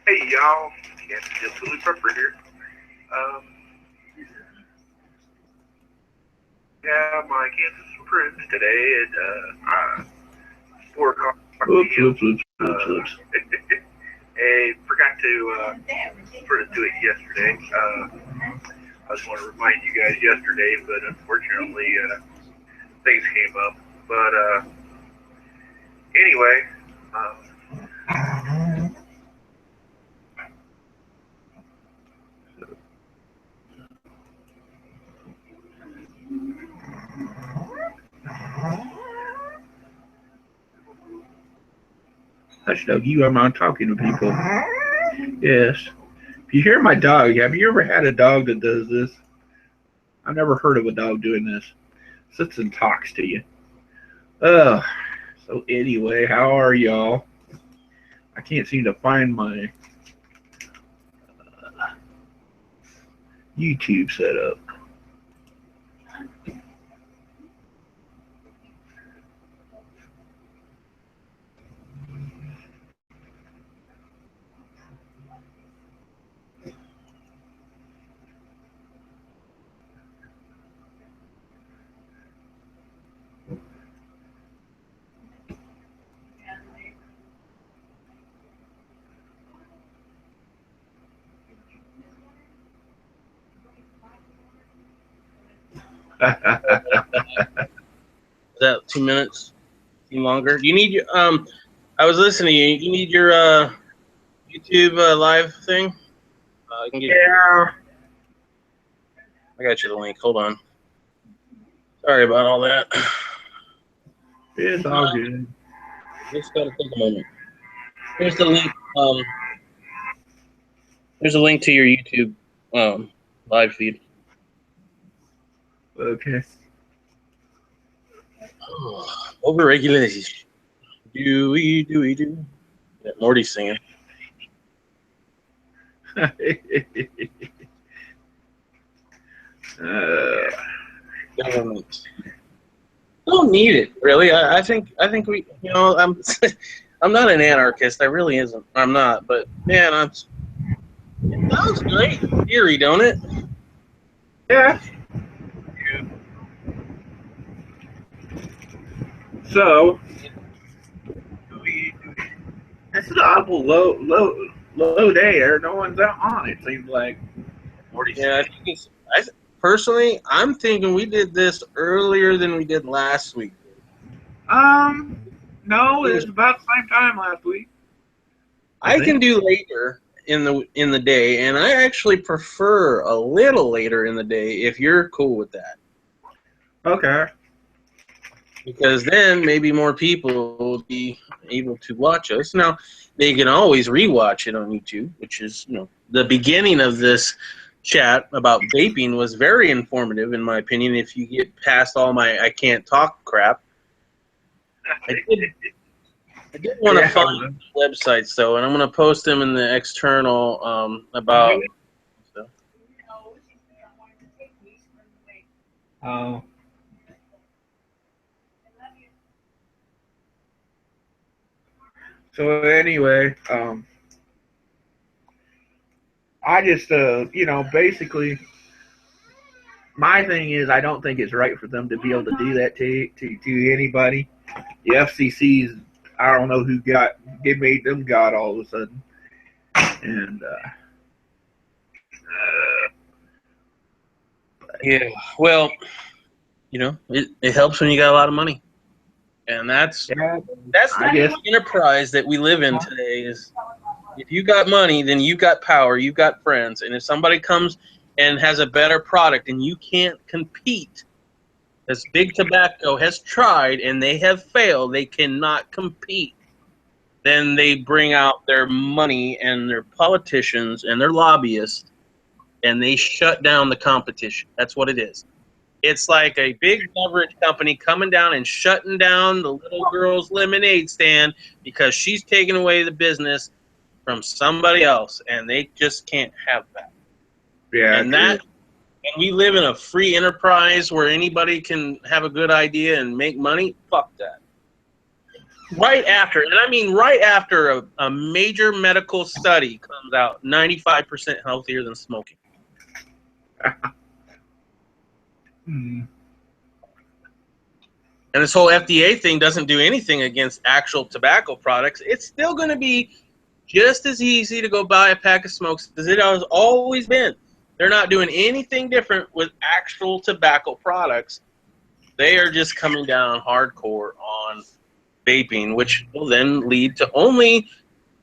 Hey y'all, yeah, just Billy Pepper here. Yeah, my Kansas approved today at 4 o'clock. Oops. I forgot to sort of do it yesterday. I just want to remind you guys yesterday, but unfortunately things came up. But anyway, Hush, dog, I'm not talking to people. Yes. If you hear my dog, have you ever had a dog that does this? I've never heard of a dog doing this. Sits and talks to you. Ugh. So anyway, how are y'all? I can't seem to find my YouTube setup. Is that 2 minutes? Any longer? You need your I was listening to you. You need your YouTube live thing. I can get. Yeah. I got you the link. Hold on. Sorry about all that. It's all good. Just gotta take a moment. Here's the link. There's a link to your YouTube live feed. Okay. Overregulation. Do. Yeah, Morty's singing. Government. Don't need it, really. I think we, I'm I'm not an anarchist. I really isn't. I'm not. But man, it sounds great in theory, don't it? Yeah. So it's an awful low day, or no one's out on it. Seems like. Yeah, I think it's. Personally, I'm thinking we did this earlier than we did last week. No, it was about the same time last week. I can do later in the day, and I actually prefer a little later in the day if you're cool with that. Okay. Because then maybe more people will be able to watch us. Now, they can always rewatch it on YouTube, which is, the beginning of this chat about vaping was very informative, in my opinion, if you get past all my I can't talk crap. I did want to find websites, though, and I'm going to post them in the external about. Oh. So anyway, I just, basically, my thing is I don't think it's right for them to be able to do that to anybody. The FCC's, I don't know who made them God all of a sudden. And, yeah, well, it helps when you got a lot of money. And that's the enterprise that we live in today is if you got money, then you got power, you got friends. And if somebody comes and has a better product and you can't compete, as Big Tobacco has tried and they have failed, they cannot compete, then they bring out their money and their politicians and their lobbyists and they shut down the competition. That's what it is. It's like a big beverage company coming down and shutting down the little girl's lemonade stand because she's taking away the business from somebody else, and they just can't have that. Yeah, and we live in a free enterprise where anybody can have a good idea and make money. Fuck that. Right after a major medical study comes out, 95% healthier than smoking. Hmm. And this whole FDA thing doesn't do anything against actual tobacco products. It's still going to be just as easy to go buy a pack of smokes as it has always been. They're not doing anything different with actual tobacco products. They are just coming down hardcore on vaping, which will then lead to only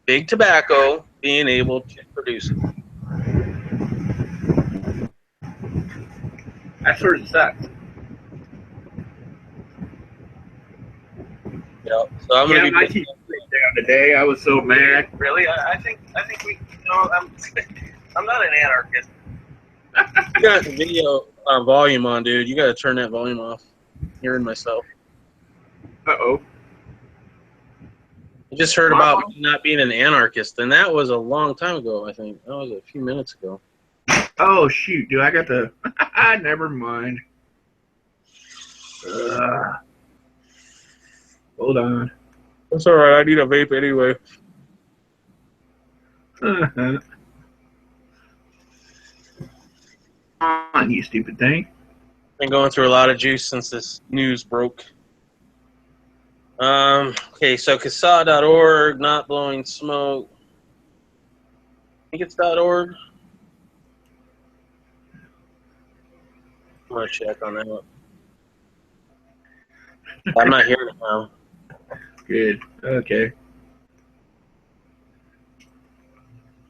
Big Tobacco being able to produce it. That sort of sucks. Yeah, so I'm going to be down today. I was so mad. Really? I think we. I'm not an anarchist. You got the video volume on, dude. You got to turn that volume off. I'm hearing myself. Uh-oh. I just heard about me not being an anarchist, and that was a long time ago, I think. That was a few minutes ago. Oh, shoot, dude. I got the... Never mind. Hold on. That's all right. I need a vape anyway. Come on, you stupid thing. Been going through a lot of juice since this news broke. Okay, so CASA.org, not blowing smoke. I think it's .org. I'm going to check on that. I'm not hearing it now. Good. Okay.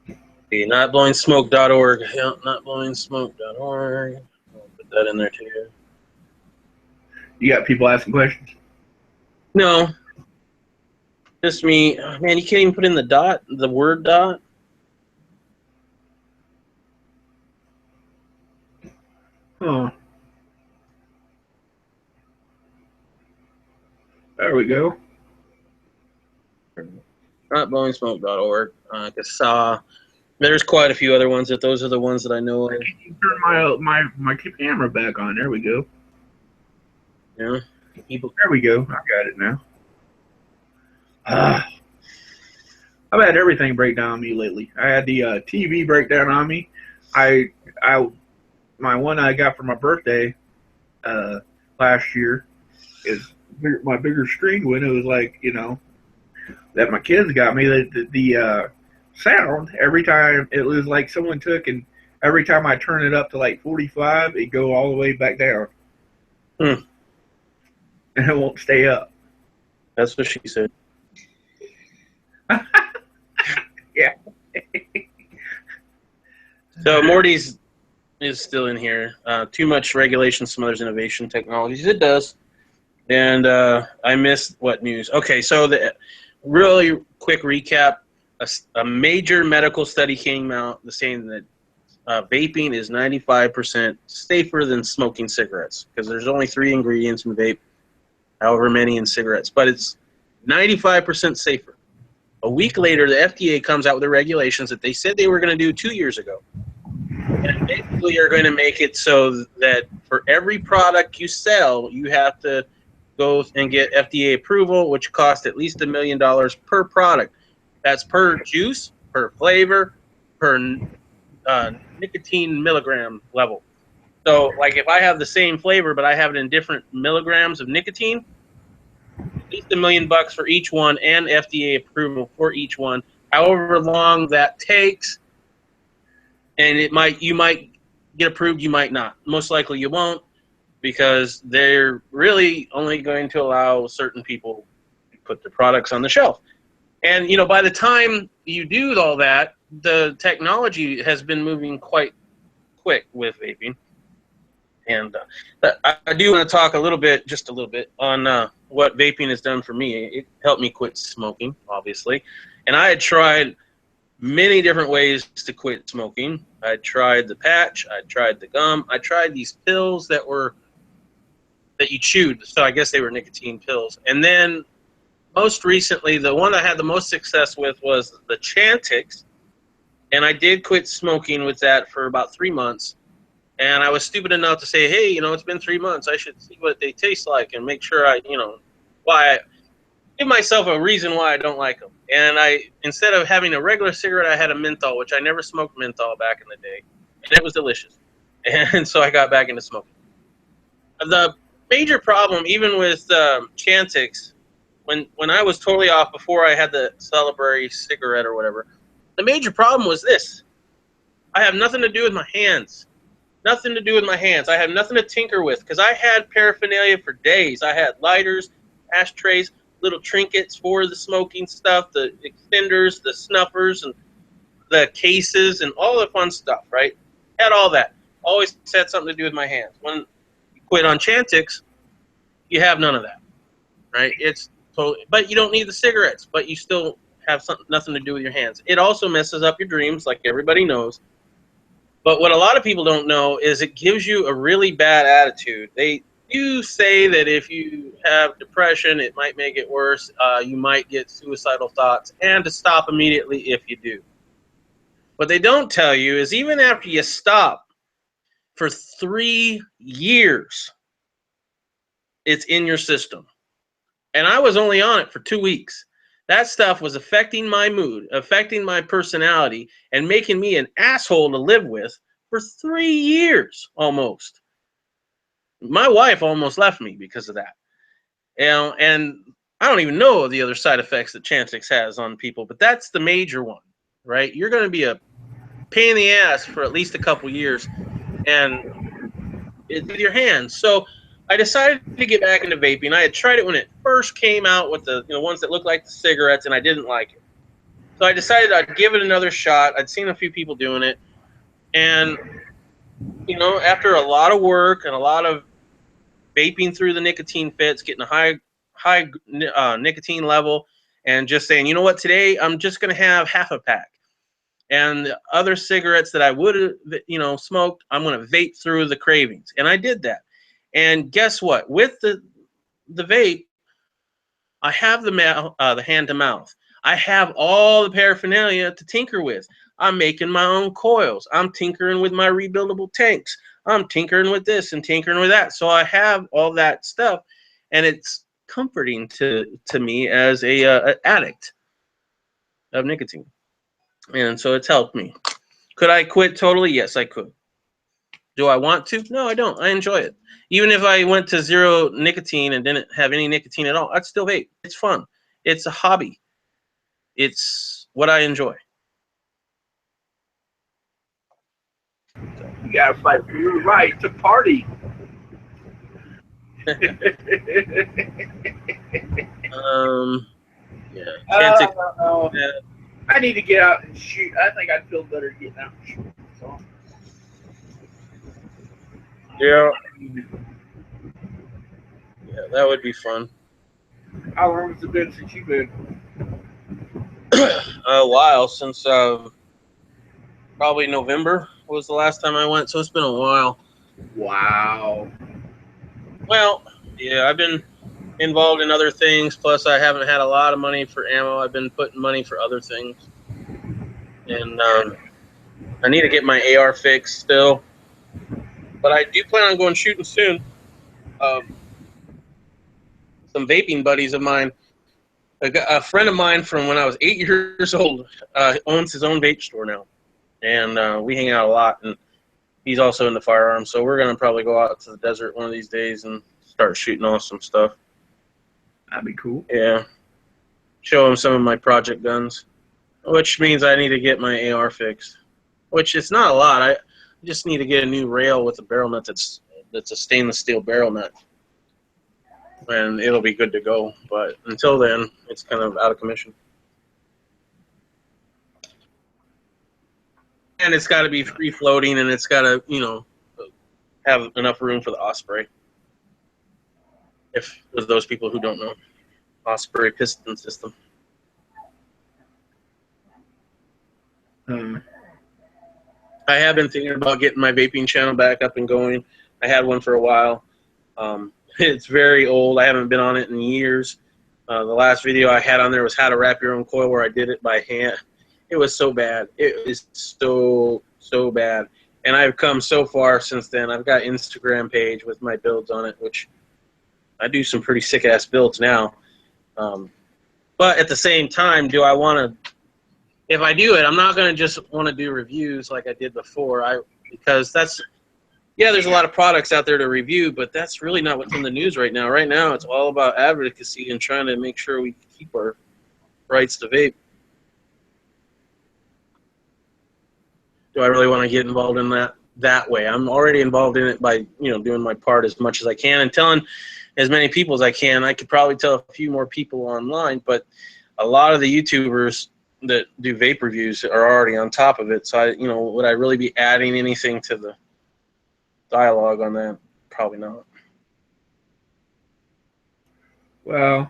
Okay, notblowingsmoke.org. Yeah, notblowingsmoke.org. I'll put that in there too. You got people asking questions? No. Just me. Oh, man, you can't even put in the word dot. Oh. There we go. Notblowingsmoke.org. CASA. There's quite a few other ones. Those are the ones that I know of. Can you turn my camera back on? There we go. Yeah. There we go. I got it now. I've had everything break down on me lately. I had the TV break down on me. My one I got for my birthday last year is my bigger screen one. It was like, that my kids got me. The sound every time, it was like someone took, and every time I turn it up to like 45, it go all the way back down. And it won't stay up. That's what she said. Yeah. So Morty's is still in here. Too much regulation smothers innovation technologies. It does. And I missed what news. Okay, so the really quick recap. A major medical study came out saying that vaping is 95% safer than smoking cigarettes, because there's only 3 ingredients in vape, however many in cigarettes, but it's 95% safer. A week later, the FDA comes out with the regulations that they said they were going to do 2 years ago. And basically are going to make it so that for every product you sell, you have to go and get FDA approval, which costs at least $1 million per product. That's per juice, per flavor, per nicotine milligram level. So, like, if I have the same flavor, but I have it in different milligrams of nicotine, at least $1 million for each one, and FDA approval for each one. However long that takes, and you might get approved, you might not. Most likely, you won't, because they're really only going to allow certain people to put their products on the shelf. And, by the time you do all that, the technology has been moving quite quick with vaping. And I do want to talk just a little bit, on what vaping has done for me. It helped me quit smoking, obviously. And I had tried many different ways to quit smoking. I tried the patch. I tried the gum. I tried these pills that you chewed. So I guess they were nicotine pills. And then most recently, the one I had the most success with was the Chantix, and I did quit smoking with that for about 3 months. And I was stupid enough to say, hey, it's been 3 months. I should see what they taste like and make sure give myself a reason why I don't like them. And instead of having a regular cigarette, I had a menthol, which I never smoked menthol back in the day, and it was delicious. And so I got back into smoking. The major problem, even with Chantix, when I was totally off before I had the Celebrity cigarette or whatever, the major problem was this. I have nothing to do with my hands. Nothing to do with my hands. I have nothing to tinker with, because I had paraphernalia for days. I had lighters, ashtrays, little trinkets for the smoking stuff, the extenders, the snuffers, and the cases, and all the fun stuff, right? Had all that. Always had something to do with my hands. When you quit on Chantix, you have none of that, right? It's Totally. But you don't need the cigarettes, but you still have nothing to do with your hands. It also messes up your dreams, like everybody knows. But what a lot of people don't know is it gives you a really bad attitude. They do say that if you have depression, it might make it worse. You might get suicidal thoughts, and to stop immediately if you do. What they don't tell you is even after you stop for 3 years, it's in your system. And I was only on it for 2 weeks. That stuff was affecting my mood, affecting my personality, and making me an asshole to live with for 3 years almost. My wife almost left me because of that. And I don't even know the other side effects that Chantix has on people, but that's the major one, right? You're going to be a pain in the ass for at least a couple years, and it's with your hands. So I decided to get back into vaping. I had tried it when it first came out with the ones that look like the cigarettes, and I didn't like it. So I decided I'd give it another shot. I'd seen a few people doing it, and after a lot of work and a lot of vaping through the nicotine fits, getting a high nicotine level, and just saying, you know what, today I'm just going to have half a pack. And the other cigarettes that I would have, smoked, I'm going to vape through the cravings. And I did that. And guess what? With the vape, I have the hand to mouth. I have all the paraphernalia to tinker with. I'm making my own coils. I'm tinkering with my rebuildable tanks. I'm tinkering with this and tinkering with that. So I have all that stuff, and it's comforting to me as a addict of nicotine. And so it's helped me. Could I quit totally? Yes, I could. Do I want to? No, I don't. I enjoy it. Even if I went to 0 nicotine and didn't have any nicotine at all, I'd still vape. It's fun. It's a hobby. It's what I enjoy. You gotta fight for your right to party. Yeah. Yeah. I need to get out and shoot. I think I'd feel better getting out and shooting. So. Yeah, that would be fun. How long has it been since you've been? A while, since probably November was the last time I went, so it's been a while. Wow. Well, yeah, I've been involved in other things, plus I haven't had a lot of money for ammo. I've been putting money for other things. And I need to get my AR fixed still. But I do plan on going shooting soon. Some vaping buddies of mine, a friend of mine from when I was 8 years old, owns his own vape store now. And we hang out a lot, and he's also into firearms. So we're going to probably go out to the desert one of these days and start shooting off some stuff. That'd be cool. Yeah. Show him some of my project guns, which means I need to get my AR fixed, which it's not a lot. I just need to get a new rail with a barrel nut that's a stainless steel barrel nut, and it'll be good to go. But until then, it's kind of out of commission. And it's got to be free floating, and it's got to, have enough room for the Osprey. If for those people who don't know, Osprey piston system. I have been thinking about getting my vaping channel back up and going. I had one for a while. It's very old. I haven't been on it in years. The last video I had on there was how to wrap your own coil, where I did it by hand. It was so bad. It was so bad. And I've come so far since then. I've got Instagram page with my builds on it, which I do some pretty sick-ass builds now. But at the same time, do I want to... If I do it, I'm not going to just want to do reviews like I did before. Because that's... Yeah, there's a lot of products out there to review, but that's really not what's in the news right now. Right now, it's all about advocacy and trying to make sure we keep our rights to vape. Do I really want to get involved in that way? I'm already involved in it by, doing my part as much as I can and telling as many people as I can. I could probably tell a few more people online, but a lot of the YouTubers that do vape reviews are already on top of it. So, would I really be adding anything to the dialogue on that? Probably not. Well,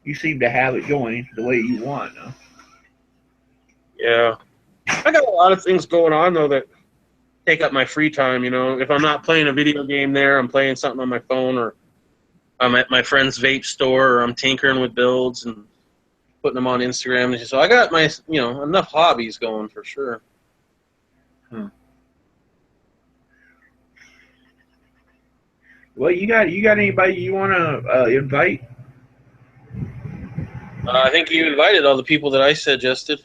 you seem to have it going the way you want. Huh? Yeah. I got a lot of things going on, though, that take up my free time. You know, if I'm not playing a video game there, I'm playing something on my phone, or I'm at my friend's vape store, or I'm tinkering with builds and putting them on Instagram. So I got my, enough hobbies going for sure. Well, you got anybody you want to invite? I think you invited all the people that I suggested.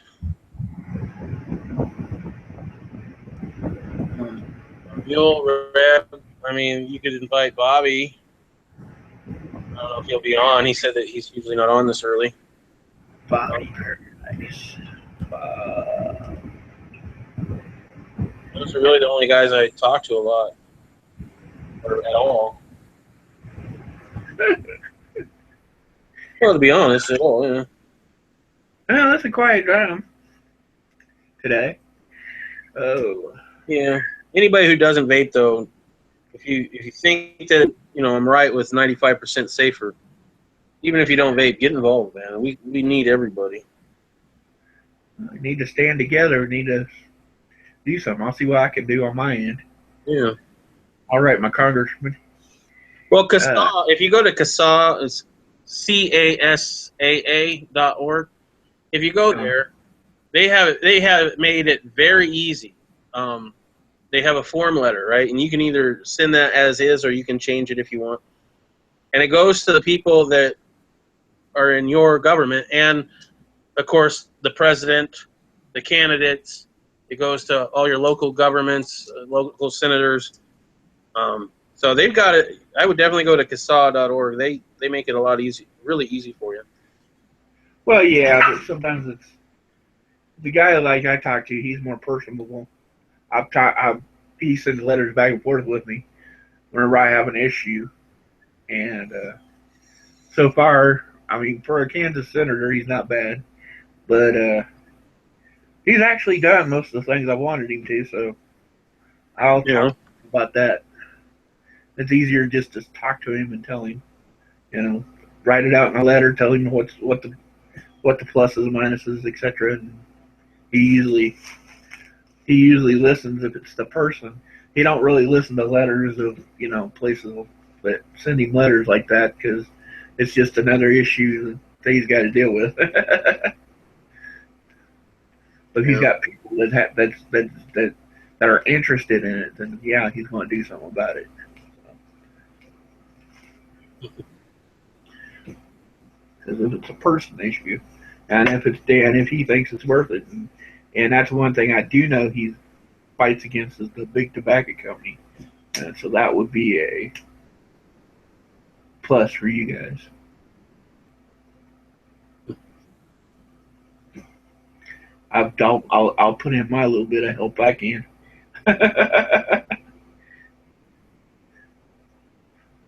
You'll I mean, you could invite Bobby. I don't know if he'll be on. He said that he's usually not on this early. Bobby Paradise. Those are really the only guys I talk to a lot, or at all. Well, to be honest, at all, yeah. Well, that's a quiet time today. Oh. Yeah. Anybody who doesn't vape, though, if you think that I'm right with 95% safer, even if you don't vape, get involved, man. We need everybody. We need to stand together. We need to do something. I'll see what I can do on my end. Yeah. All right, my congressman. Well, CASAA, if you go to CASAA, it's CASAA.org. If you go there, they have made it very easy. They have a form letter, right? And you can either send that as is, or you can change it if you want. And it goes to the people that are in your government, and of course the president, the candidates. It goes to all your local governments, local senators. So they've got it. I would definitely go to CASAA.org. They make it a lot easy, really easy for you. Well, yeah, but sometimes it's the guy like I talk to. He's more personable. He sends letters back and forth with me whenever I have an issue, and so far, I mean, for a Kansas senator, he's not bad, but he's actually done most of the things I wanted him to. So I'll talk about that. It's easier just to talk to him and tell him, write it out in a letter, tell him what the pluses and minuses, etc. And he usually listens if it's the person. He don't really listen to letters of places that send him letters like that, because it's just another issue that he's got to deal with. But he's got people that are interested in it, then yeah, he's going to do something about it. Because if it's a person issue, and if he thinks it's worth it, and that's one thing I do know he fights against is the big tobacco company, and so that would be a plus for you guys. I'll put in my little bit of help I can.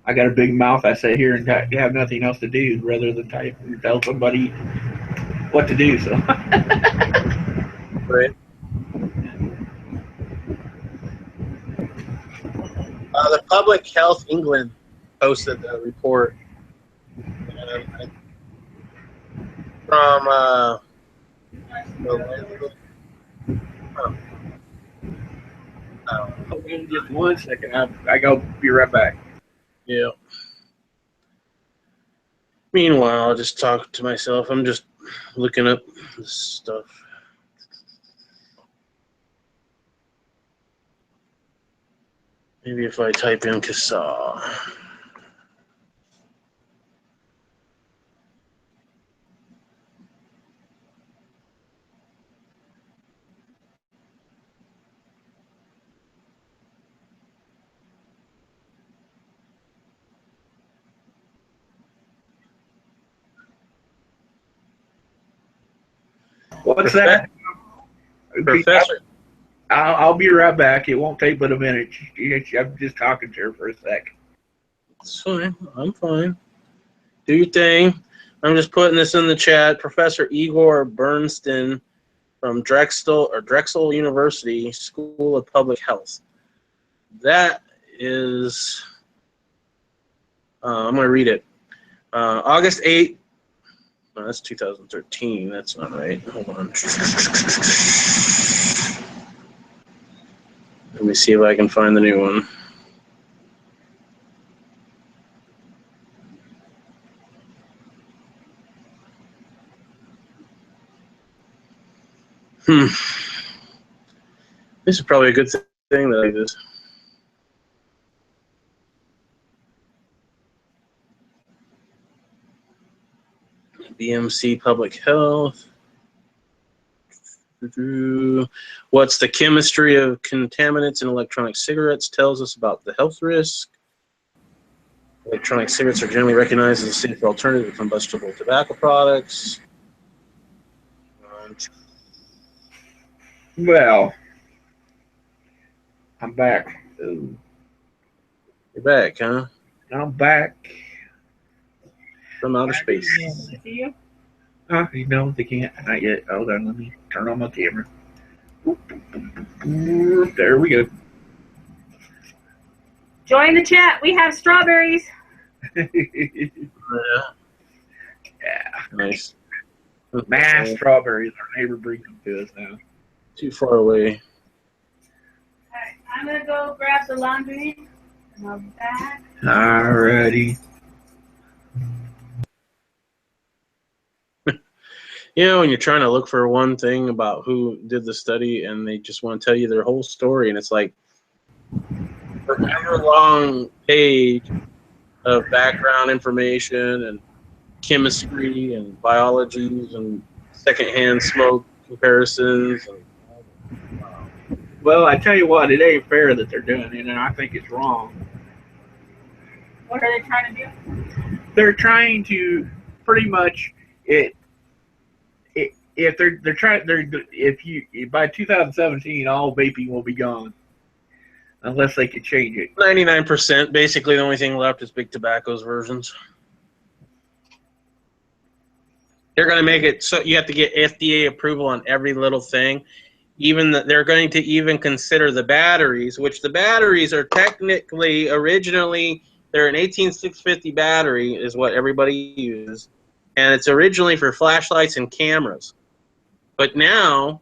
I got a big mouth. I sit here and have nothing else to do rather than type and tell somebody what to do. So, right. The Public Health England posted a report from just 1 second. I go. Be right back. Yeah. Meanwhile, I'll just talk to myself. I'm just looking up this stuff. Maybe if I type in CASAA. What's that? Professor. I'll be right back. It won't take but a minute. I'm just talking to her for a sec. It's fine. I'm fine. Do your thing. I'm just putting this in the chat. Professor Igor Bernstein from Drexel University School of Public Health. That is, I'm going to read it. August 8th, No, that's 2013. That's not right. Hold on. Let me see if I can find the new one. This is probably a good thing that I did. BMC Public Health. What's the chemistry of contaminants in electronic cigarettes tells us about the health risk. Electronic cigarettes are generally recognized as a safer alternative to combustible tobacco products. Well, I'm back. Ooh. You're back, huh? I'm back. From outer space. You know, they can't. Not yet. Hold on, let me turn on my camera. There we go. Join the chat. We have strawberries. Yeah. Yeah. Nice. Mass strawberries. Our neighbor brings them to us now. Too far away. Alright, I'm gonna go grab the laundry and I'll be back. Alrighty. You know, when you're trying to look for one thing about who did the study and they just want to tell you their whole story, and it's like forever long page of background information and chemistry and biologies and secondhand smoke comparisons. And, wow. Well, I tell you what, it ain't fair that they're doing it, and I think it's wrong. What are they trying to do? They're trying to pretty much if they're trying if you by 2017 all vaping will be gone unless they could change it. 99%. Basically, the only thing left is Big Tobacco's versions. They're going to make it so you have to get FDA approval on every little thing. Even they're going to even consider the batteries, which the batteries are technically originally they're an 18650 battery is what everybody uses, and it's originally for flashlights and cameras. But now,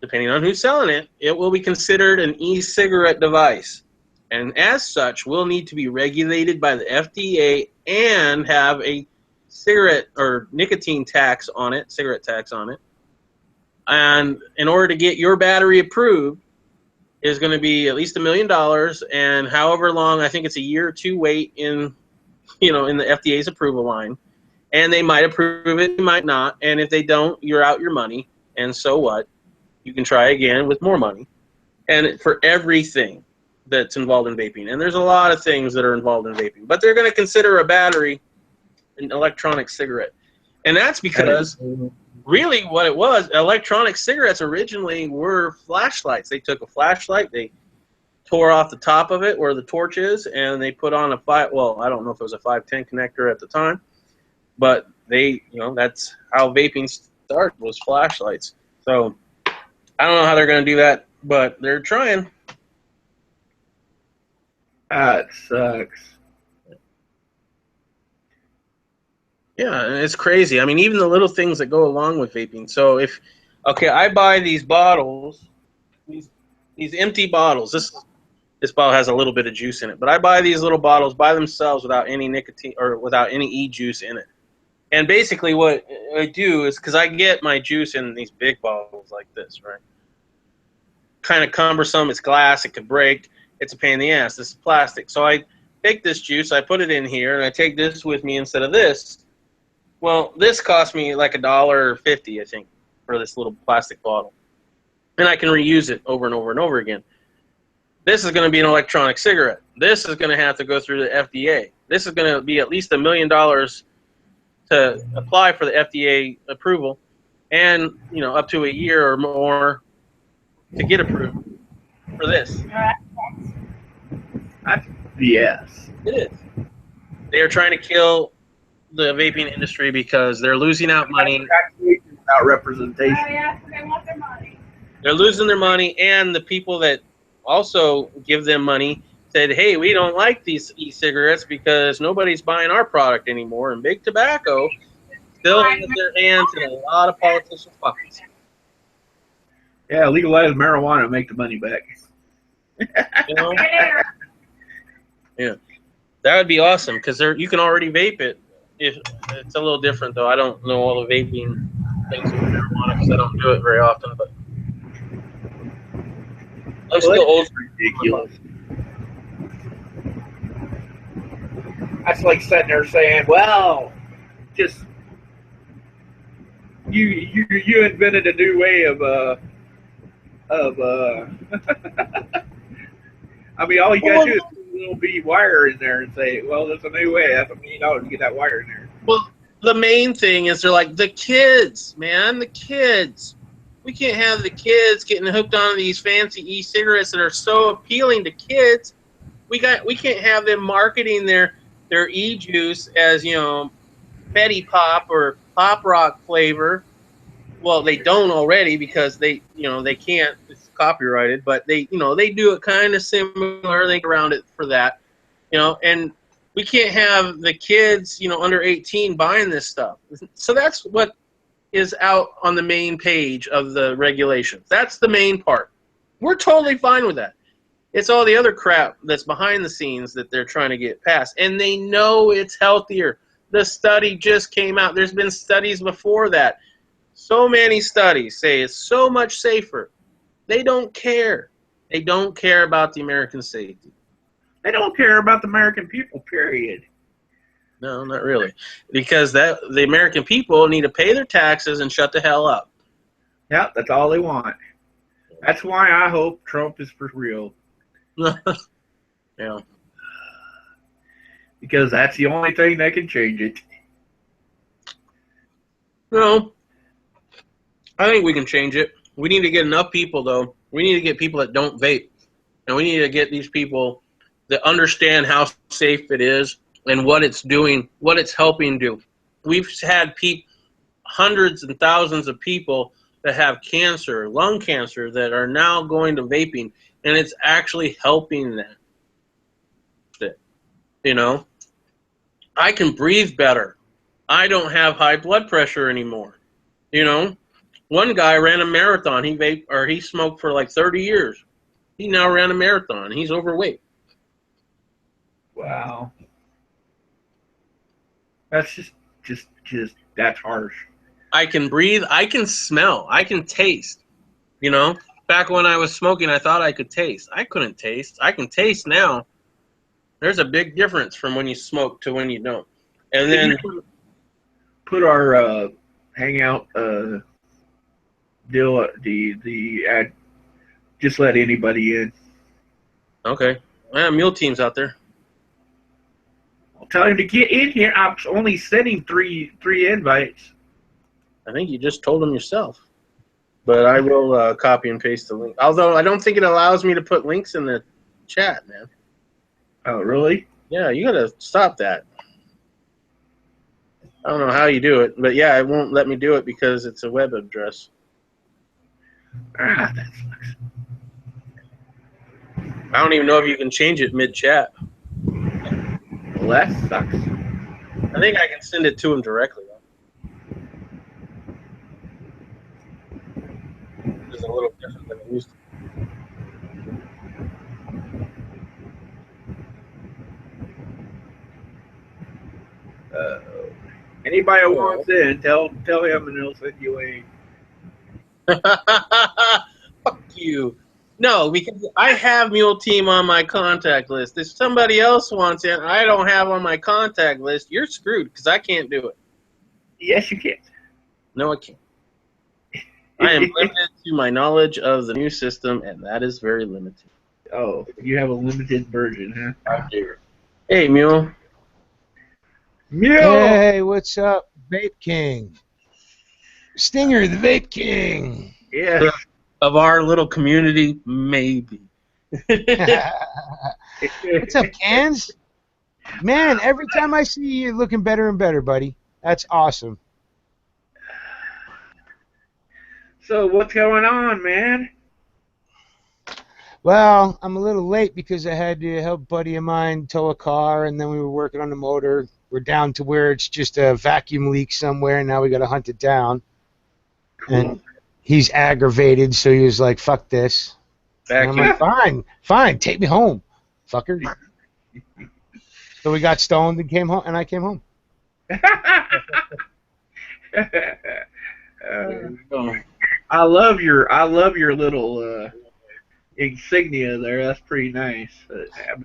depending on who's selling it, it will be considered an e-cigarette device. And as such, will need to be regulated by the FDA and have a cigarette or nicotine tax on it, cigarette tax on it. And in order to get your battery approved is going to be at least $1 million, and however long, I think it's a year or two wait in the FDA's approval line. And they might approve it, they might not. And if they don't, you're out your money. And so what? You can try again with more money. And for everything that's involved in vaping. And there's a lot of things that are involved in vaping. But they're going to consider a battery an electronic cigarette. And that's because really what it was, electronic cigarettes originally were flashlights. They took a flashlight, they tore off the top of it where the torch is, and they put on I don't know if it was a 510 connector at the time. But that's how vaping started, was flashlights. So I don't know how they're going to do that, but they're trying. It sucks. Yeah, and it's crazy. I mean, even the little things that go along with vaping. So I buy these bottles, these empty bottles. This bottle has a little bit of juice in it, but I buy these little bottles by themselves without any nicotine or without any e-juice in it. And basically what I do is, because I get my juice in these big bottles like this, right? Kind of cumbersome. It's glass. It could break. It's a pain in the ass. This is plastic. So I take this juice, I put it in here, and I take this with me instead of this. Well, this cost me like $1.50, I think, for this little plastic bottle. And I can reuse it over and over and over again. This is going to be an electronic cigarette. This is going to have to go through the FDA. This is going to be at least $1 million to apply for the FDA approval, and up to a year or more to get approved for this. Yes, it is. They are trying to kill the vaping industry because they're losing out money. Without representation. Oh yeah, they want their money. They're losing their money, and the people that also give them money said, hey, we don't like these e-cigarettes because nobody's buying our product anymore. And Big Tobacco still has their hands in a lot of politicians' pockets. Yeah, legalize marijuana and make the money back. You know? Yeah, that would be awesome because you can already vape it. If it's a little different though, I don't know all the vaping things with marijuana because I don't do it very often. But I'm still old. Ridiculous. That's like sitting there saying, "Well, just you invented a new way of I mean, all you gotta do is put a little bitty wire in there and say, well, that's a new way. That's $1 million to get that wire in there." Well, the main thing is they're like, the kids, man, the kids. We can't have the kids getting hooked on these fancy e-cigarettes that are so appealing to kids. We can't have them marketing their e-juice as, you know, Betty Pop or Pop Rock flavor. Well, they don't already because they can't. It's copyrighted, but they do it kind of similar. They get around it for that, and we can't have the kids, under 18 buying this stuff. So that's what is out on the main page of the regulations. That's the main part. We're totally fine with that. It's all the other crap that's behind the scenes that they're trying to get past, and they know it's healthier. The study just came out. There's been studies before that. So many studies say it's so much safer. They don't care. They don't care about the American safety. They don't care about the American people, period. No, not really. Because the American people need to pay their taxes and shut the hell up. Yeah, that's all they want. That's why I hope Trump is for real. Yeah. Because that's the only thing that can change it. No. I think we can change it. We need to get enough people, though. We need to get people that don't vape. And we need to get these people that understand how safe it is and what it's doing, what it's helping do. We've had hundreds and thousands of people that have cancer, lung cancer, that are now going to vaping, and it's actually helping them. I can breathe better. I don't have high blood pressure anymore. One guy ran a marathon. He smoked for like 30 years. He now ran a marathon. He's overweight. Wow. That's just that's harsh. I can breathe. I can smell. I can taste. Back when I was smoking, I thought I could taste. I couldn't taste. I can taste now. There's a big difference from when you smoke to when you don't. And then put our hangout deal the ad. Just let anybody in. Okay. Mule Team's out there. I'll tell him to get in here. I'm only sending three invites. I think you just told him yourself. But I will copy and paste the link. Although I don't think it allows me to put links in the chat, man. Oh, really? Yeah, you gotta stop that. I don't know how you do it, but yeah, it won't let me do it because it's a web address. Ah, that sucks. I don't even know if you can change it mid-chat. Well, that sucks. I think I can send it to him directly, though. It's a little different than it used to be. Anybody who wants in, tell him and he'll send you a. Fuck you. No, because I have Mule Team on my contact list. If somebody else wants in, I don't have on my contact list, you're screwed because I can't do it. Yes, you can. No, I can't. I am limited to my knowledge of the new system, and that is very limited. Oh, you have a limited version, huh? I do. Hey, Mule. Mule! Hey, what's up, Vape King? Stinger, the Vape King. Yeah. Of our little community, maybe. What's up, Cans? Man, every time I see you, you're looking better and better, buddy. That's awesome. So what's going on, man? Well, I'm a little late because I had to help a buddy of mine tow a car, and then we were working on the motor. We're down to where it's just a vacuum leak somewhere, and now we got to hunt it down. And he's aggravated, so he was like, "Fuck this." And I'm like, fine, take me home, fucker. So we got stoned and came home, and I came home. I love your little insignia there. That's pretty nice.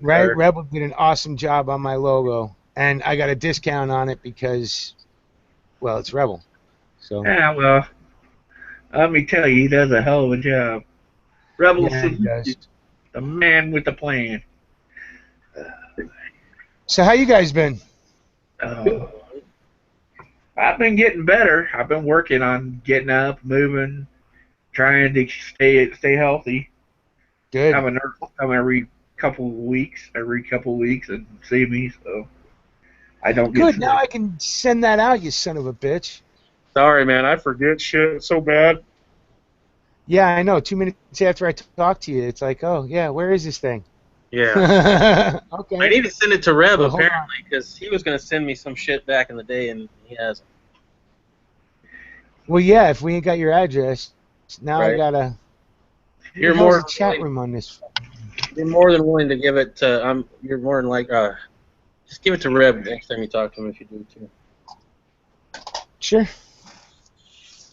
Right, Rebel did an awesome job on my logo, and I got a discount on it because, well, it's Rebel. So Yeah, well, let me tell you, he does a hell of a job. Rebel yeah, he does. the man with the plan. So how you guys been? I've been getting better. I've been working on getting up, moving, trying to stay healthy. Good. Have a nurse come every couple of weeks, and see me, so I don't get Good. sick. Now I can send that out, you son of a bitch. Sorry, man. I forget shit so bad. Yeah, I know. 2 minutes after I talk to you, it's like, oh yeah, where is this thing? Yeah. Okay. I need to send it to Reb, Well, hold on. apparently, because he was going to send me some shit back in the day, and he hasn't. Well, yeah. If we ain't got your address, now I Right. gotta. You're How's more, the chat room on this. you're more than willing to give it to. You're more than like. Just give it to Reb next time you talk to him, if you do too. Sure.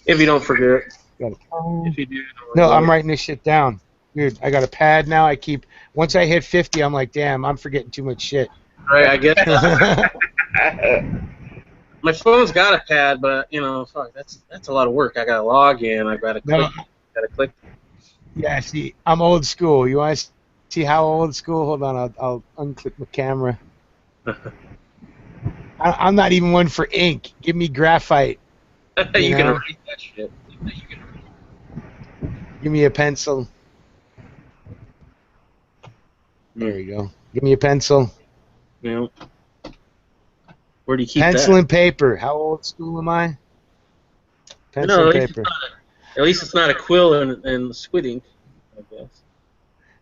If you don't forget. Got it. If you do. No, I'm writing this shit down. Dude, I got a pad now. Once I hit 50, I'm like, damn, I'm forgetting too much shit. Right, I get that. My phone's got a pad, but fuck, that's a lot of work. I gotta log in. I gotta click. Yeah, see, I'm old school. You want to see how old school? Hold on, I'll unclick my camera. I'm not even one for ink. Give me graphite. You can know? erase that shit. Give me a pencil. There you go. Give me a pencil. You know. Where do you keep Pencil that? and paper. How old school am I? Pencil No, and at least, paper. at least it's not a quill and squid ink, I guess.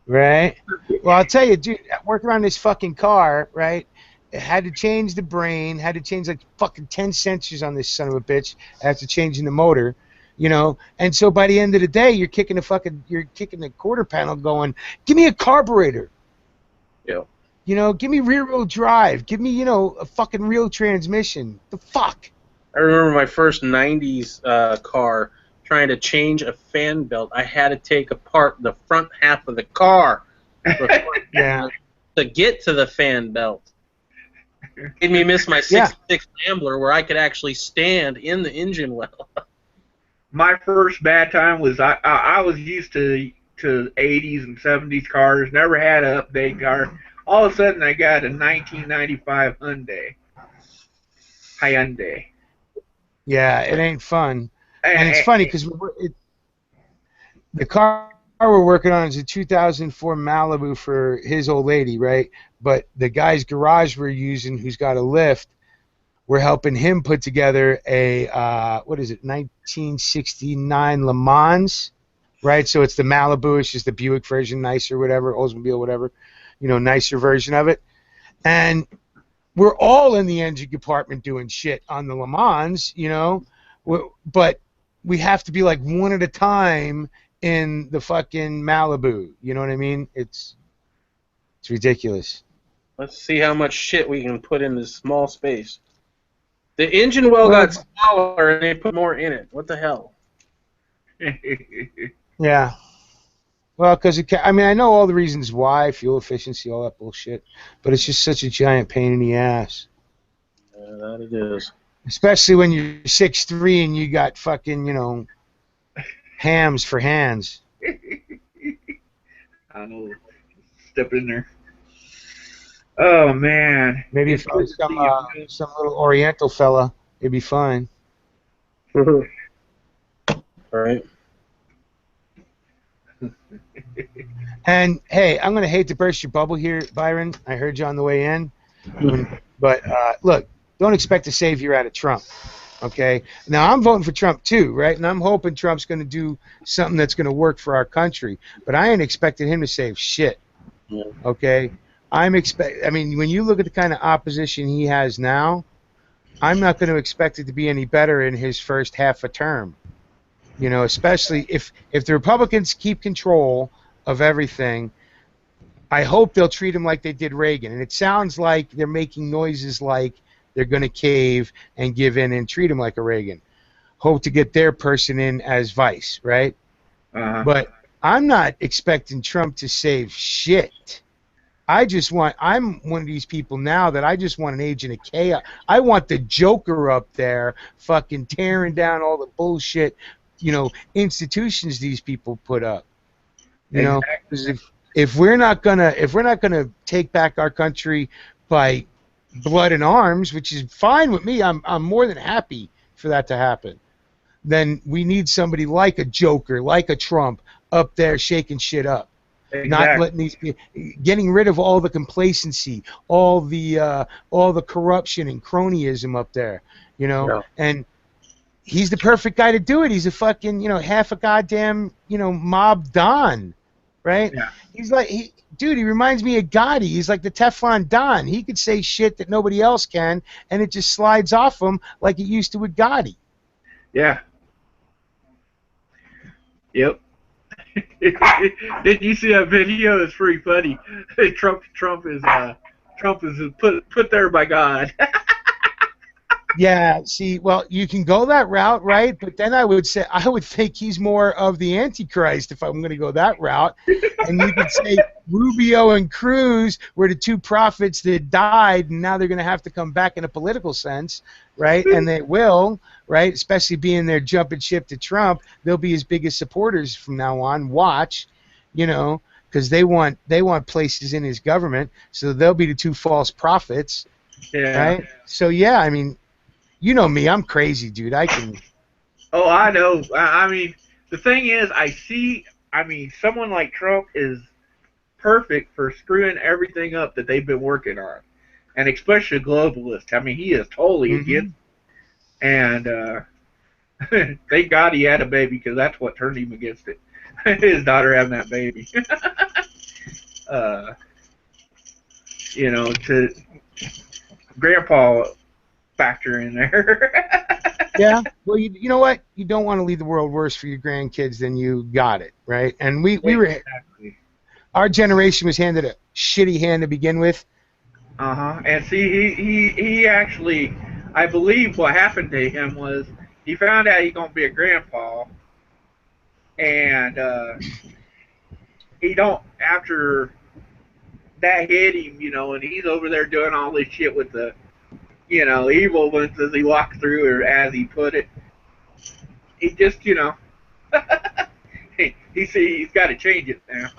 Right? Well, I'll tell you, dude, working on this fucking car, right? It had to change the brain, had to change like fucking 10 sensors on this son of a bitch after changing the motor, And so by the end of the day, you're kicking the quarter panel going, give me a carburetor. Yeah. Give me rear wheel drive. Give me, a fucking real transmission. The fuck? I remember my first 90s car trying to change a fan belt. I had to take apart the front half of the car Yeah. to get to the fan belt. Made me miss my 66 Rambler where I could actually stand in the engine well. My first bad time was I was used to 80s and 70s cars. Never had an update car. All of a sudden, I got a 1995 Hyundai. Yeah, it ain't fun. And it's funny because the car we're working on is a 2004 Malibu for his old lady, right? But the guy's garage we're using, who's got a lift, we're helping him put together a 1969 Le Mans, right? So it's the Malibu, it's just the Buick version, nicer, whatever, Oldsmobile, whatever, nicer version of it. And we're all in the engine compartment doing shit on the Le Mans, but we have to be like one at a time in the fucking Malibu. You know what I mean? It's ridiculous. Let's see how much shit we can put in this small space. The engine well got smaller and they put more in it. What the hell? Yeah. Well, because I know all the reasons why, fuel efficiency, all that bullshit, but it's just such a giant pain in the ass. Yeah, that it is. Especially when you're 6'3" and you got fucking, hams for hands. I know. Step in there. Oh man. Maybe if it was some little Oriental fella, it'd be fine. All right. And hey, I'm gonna hate to burst your bubble here, Byron. I heard you on the way in, but look, don't expect a savior out of Trump. Okay. Now I'm voting for Trump too, right? And I'm hoping Trump's gonna do something that's gonna work for our country. But I ain't expecting him to save shit. Yeah. Okay. I mean, when you look at the kind of opposition he has now, I'm not going to expect it to be any better in his first half a term. You know, especially if the Republicans keep control of everything, I hope they'll treat him like they did Reagan. And it sounds like they're making noises like they're going to cave and give in and treat him like a Reagan. Hope to get their person in as vice, right? But I'm not expecting Trump to save shit. I'm one of these people now that I just want an agent of chaos. I want the Joker up there fucking tearing down all the bullshit, you know, institutions these people put up. You know, because if we're not gonna take back our country by blood and arms, which is fine with me, I'm more than happy for that to happen. Then we need somebody like a Joker, like a Trump, up there shaking shit up. Exactly. Not letting these getting rid of all the complacency, all the corruption and cronyism up there, you know. Yeah. And he's the perfect guy to do it. He's a fucking, you know, half a goddamn, you know, mob don, right? Yeah. He's like, dude, he reminds me of Gotti. He's like the Teflon Don. He could say shit that nobody else can, and it just slides off him like it used to with Gotti. Yeah. Yep. Did you see that video? It's pretty funny. Trump is put there by God. Yeah, see, well, you can go that route, right? But then I would think he's more of the Antichrist if I'm going to go that route. And you could say Rubio and Cruz were the two prophets that died, and now they're going to have to come back in a political sense, right? And they will, right? Especially being they're jumping ship to Trump, they'll be his biggest supporters from now on. Watch, you know, because they want places in his government, so they'll be the two false prophets, right? So yeah, I mean. You know me, I'm crazy, dude. I can. Oh, I know. I mean, the thing is, someone like Trump is perfect for screwing everything up that they've been working on, and especially globalist. I mean, he is totally against. And thank God he had a baby, because that's what turned him against it. His daughter having that baby. You know, to Grandpa. Factor in there. Yeah, well, you know what? You don't want to leave the world worse for your grandkids than you got it, right? And our generation was handed a shitty hand to begin with. And see, he actually, I believe what happened to him was he found out he's gonna be a grandpa, and he don't, after that hit him, you know, and he's over there doing all this shit with the, you know, evil ones as he walked through, or as he put it. He just, you know, he's got to change it now.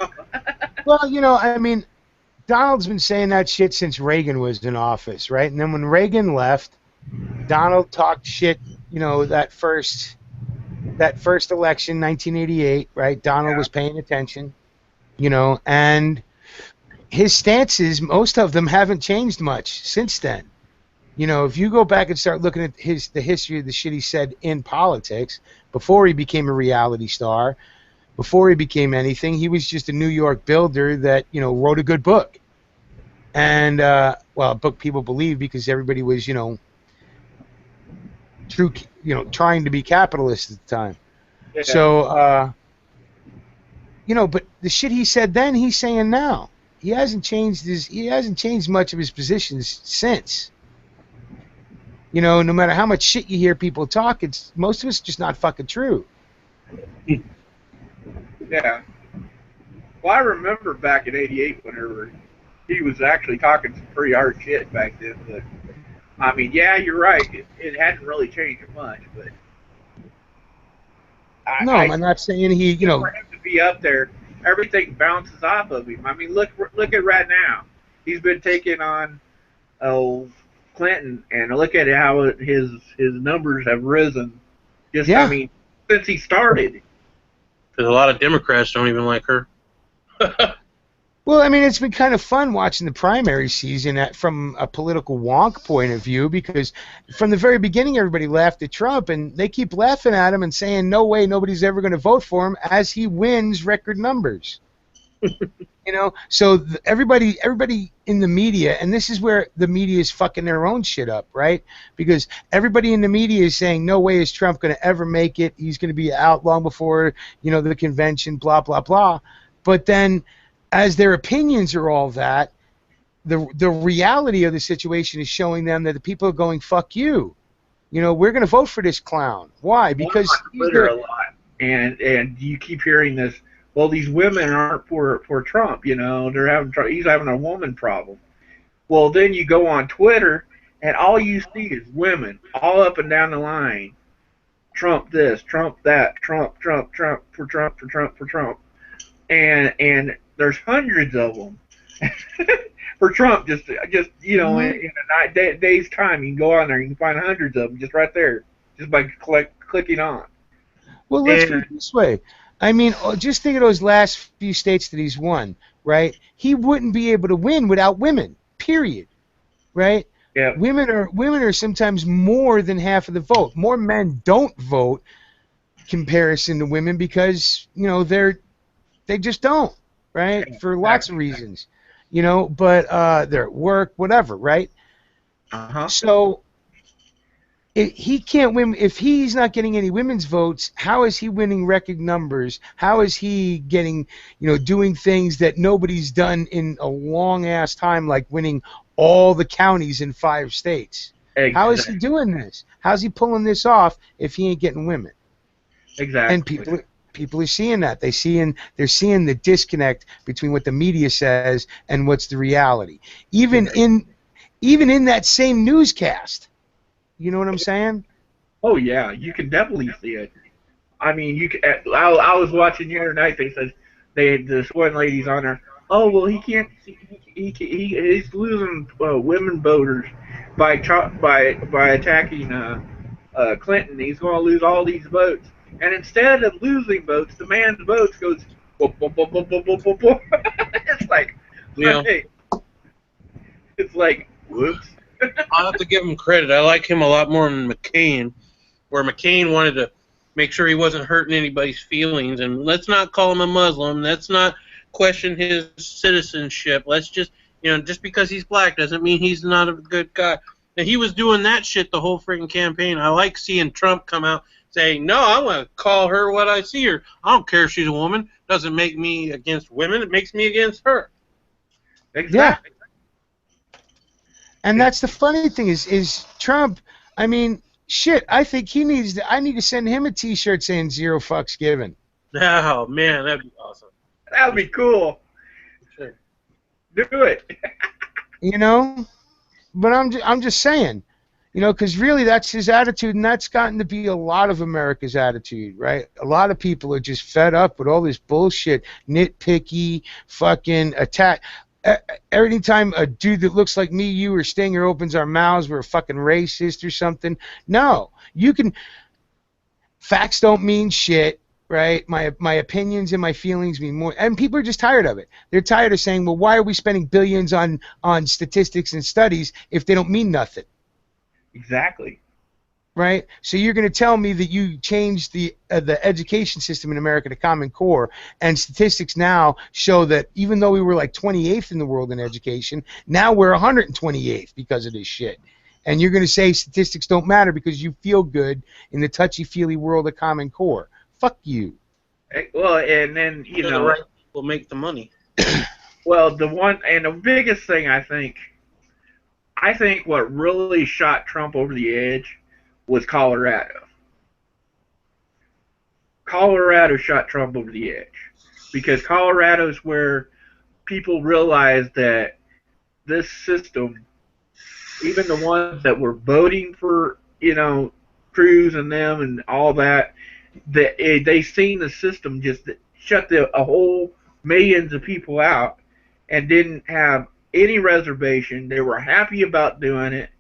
Well, you know, I mean, Donald's been saying that shit since Reagan was in office, right? And then when Reagan left, Donald talked shit, you know, that first election, 1988, right? Donald was paying attention, you know, and his stances, most of them haven't changed much since then. You know, if you go back and start looking at the history of the shit he said in politics, before he became a reality star, before he became anything, he was just a New York builder that, you know, wrote a good book. And, well, a book people believe because everybody was, you know, trying to be capitalist at the time. Yeah. So, you know, but the shit he said then, he's saying now. He hasn't changed much of his positions since. You know, no matter how much shit you hear people talk, most of it's just not fucking true. Yeah. Well, I remember back in '88 whenever he was actually talking some pretty hard shit back then. But I mean, yeah, you're right. It hadn't really changed much, but I'm not saying he, you know, for him to be up there, everything bounces off of him. I mean, look at right now. He's been taking on Clinton, and look at how his numbers have risen. Just I mean, since he started. Because a lot of Democrats don't even like her. Well, I mean, it's been kind of fun watching the primary season from a political wonk point of view, because from the very beginning everybody laughed at Trump, and they keep laughing at him and saying, no way, nobody's ever going to vote for him, as he wins record numbers. You know, so everybody in the media, and this is where the media is fucking their own shit up, right? Because everybody in the media is saying, no way is Trump going to ever make it. He's going to be out long before, you know, the convention, blah, blah, blah. But then as their opinions are all that, the reality of the situation is showing them that the people are going, fuck you. You know, we're going to vote for this clown. Why? Because I'm on Twitter a lot, and you keep hearing this. Well, these women aren't for Trump. You know, he's having a woman problem. Well, then you go on Twitter, and all you see is women all up and down the line. Trump this, Trump that, Trump for Trump, and there's hundreds of them. For Trump, just you know, in a day's time, you can go on there, you can find hundreds of them just right there, just by clicking on. Well, let's put it this way. I mean, just think of those last few states that he's won, right? He wouldn't be able to win without women, period, right? Yeah. Women are sometimes more than half of the vote. More men don't vote comparison to women because, you know, they just don't, right? For lots of reasons. You know, but they're at work, whatever, right? So he can't win if he's not getting any women's votes. How is he winning record numbers? How is he getting, you know, doing things that nobody's done in a long ass time, like winning all the counties in 5 states? Exactly. How is he doing this? How's he pulling this off if he ain't getting women? Exactly. And people are seeing that. They're seeing the disconnect between what the media says and what's the reality. Even in that same newscast. You know what I'm saying? Oh yeah, you can definitely see it. I mean, I was watching the other night. They said this one lady's on there. Oh well, he can't. He's losing women voters by attacking Clinton. He's going to lose all these votes. And instead of losing votes, the man's votes goes. It's like, yeah. Hey, it's like, whoops. I have to give him credit. I like him a lot more than McCain, where McCain wanted to make sure he wasn't hurting anybody's feelings. And let's not call him a Muslim. Let's not question his citizenship. Let's just, you know, just because he's black doesn't mean he's not a good guy. And he was doing that shit the whole freaking campaign. I like seeing Trump come out saying, no, I'm going to call her what I see her. I don't care if she's a woman. Doesn't make me against women. It makes me against her. Exactly. Yeah. And that's the funny thing is Trump, I mean, shit, I think I need to send him a T-shirt saying 0 fucks given. Oh, man, that'd be awesome. That would be cool. Sure. Do it. You know? But I'm just saying, you know, because really that's his attitude, and that's gotten to be a lot of America's attitude, right? A lot of people are just fed up with all this bullshit, nitpicky, fucking attack. Every time a dude that looks like me, you, or Stinger opens our mouths, we're a fucking racist or something. No, you can. Facts don't mean shit, right? My opinions and my feelings mean more, and people are just tired of it. They're tired of saying, well, why are we spending billions on statistics and studies if they don't mean nothing? Exactly. Right? So you're going to tell me that you changed the education system in America to Common Core, and statistics now show that even though we were like 28th in the world in education, now we're 128th because of this shit. And you're going to say statistics don't matter because you feel good in the touchy-feely world of Common Core. Fuck you. Well, and then, you know, the right people make the money. Well, the biggest thing I think what really shot Trump over the edge was Colorado. Colorado shot Trump over the edge because Colorado is where people realized that this system, even the ones that were voting for, you know, Cruz and them and all that, they seen the system just shut a whole millions of people out and didn't have any reservation. They were happy about doing it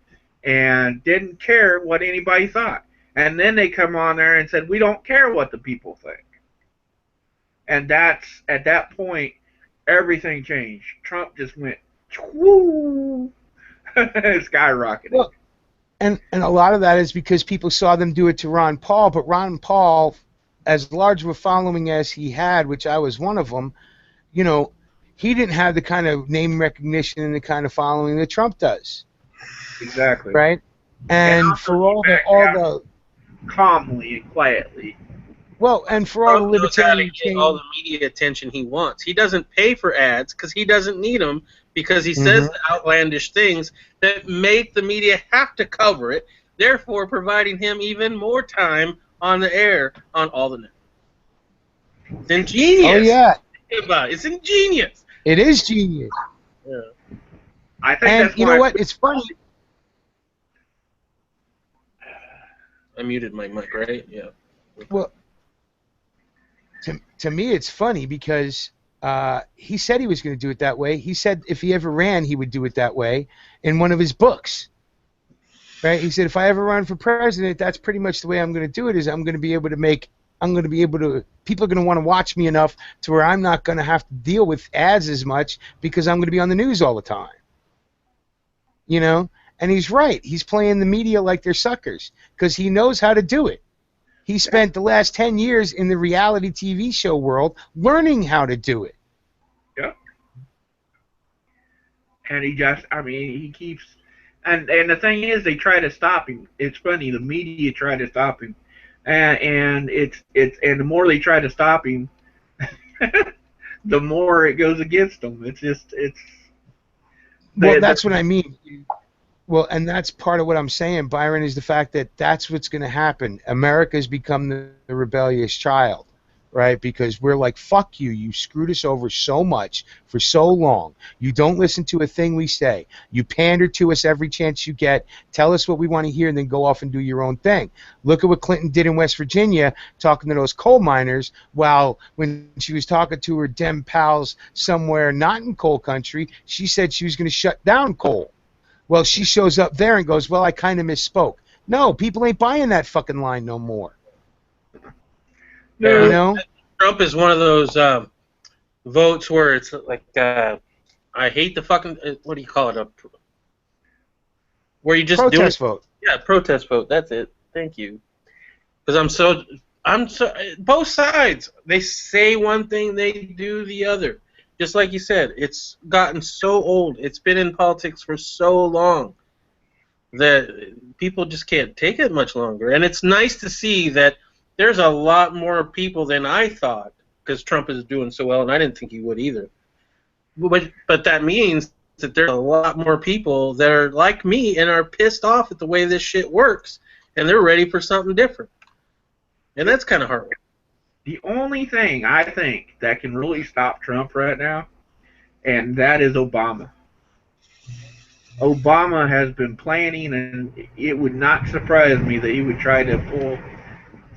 and didn't care what anybody thought. And then they come on there and said, we don't care what the people think. And that's, at that point, everything changed. Trump just went, whoo, skyrocketed. Well, and a lot of that is because people saw them do it to Ron Paul, but Ron Paul, as large of a following as he had, which I was one of them, you know, he didn't have the kind of name recognition and the kind of following that Trump does, Exactly. right? And also for all back the calmly and quietly. well, and for all the Trump knows how to libertarian get all the media attention he wants. He doesn't pay for ads because he doesn't need them, because he says the outlandish things that make the media have to cover it, therefore providing him even more time on the air on all the networks. It's ingenious. Oh yeah, Think about it. It's ingenious. it is genius. Yeah. I think And that's you why know what? It's funny. I muted my mic, right? Yeah. Well, to me, it's funny because he said he was going to do it that way. He said if he ever ran, he would do it that way in one of his books. Right? He said if I ever run for president, that's pretty much the way I'm going to do it. Is I'm going to be able to people are going to want to watch me enough to where I'm not going to have to deal with ads as much because I'm going to be on the news all the time. You know? And he's right. He's playing the media like they're suckers because he knows how to do it. He spent the last 10 years in the reality TV show world learning how to do it. Yeah. And he keeps, and the thing is, they try to stop him. It's funny, the media try to stop him, and the more they try to stop him, the more it goes against them. Well, that's what I mean. Well, and that's part of what I'm saying, Byron, is the fact that that's what's going to happen. America's become the rebellious child, right? Because we're like, fuck you. You screwed us over so much for so long. You don't listen to a thing we say. You pander to us every chance you get. Tell us what we want to hear and then go off and do your own thing. Look at what Clinton did in West Virginia talking to those coal miners while when she was talking to her Dem pals somewhere not in coal country, she said she was going to shut down coal. Well, she shows up there and goes, well, I kind of misspoke. No, people ain't buying that fucking line no more. No, you know? Trump is one of those votes where it's like, I hate the fucking, what do you call it? Where you just protest vote. Yeah, protest vote. That's it. Thank you. Because I'm so, both sides, they say one thing, they do the other. Just like you said, it's gotten so old. It's been in politics for so long that people just can't take it much longer. And it's nice to see that there's a lot more people than I thought, because Trump is doing so well, and I didn't think he would either. But that means that there's a lot more people that are like me and are pissed off at the way this shit works, and they're ready for something different. And that's kind of hard. The only thing I think that can really stop Trump right now, and that is Obama. Obama has been planning, and it would not surprise me that he would try to pull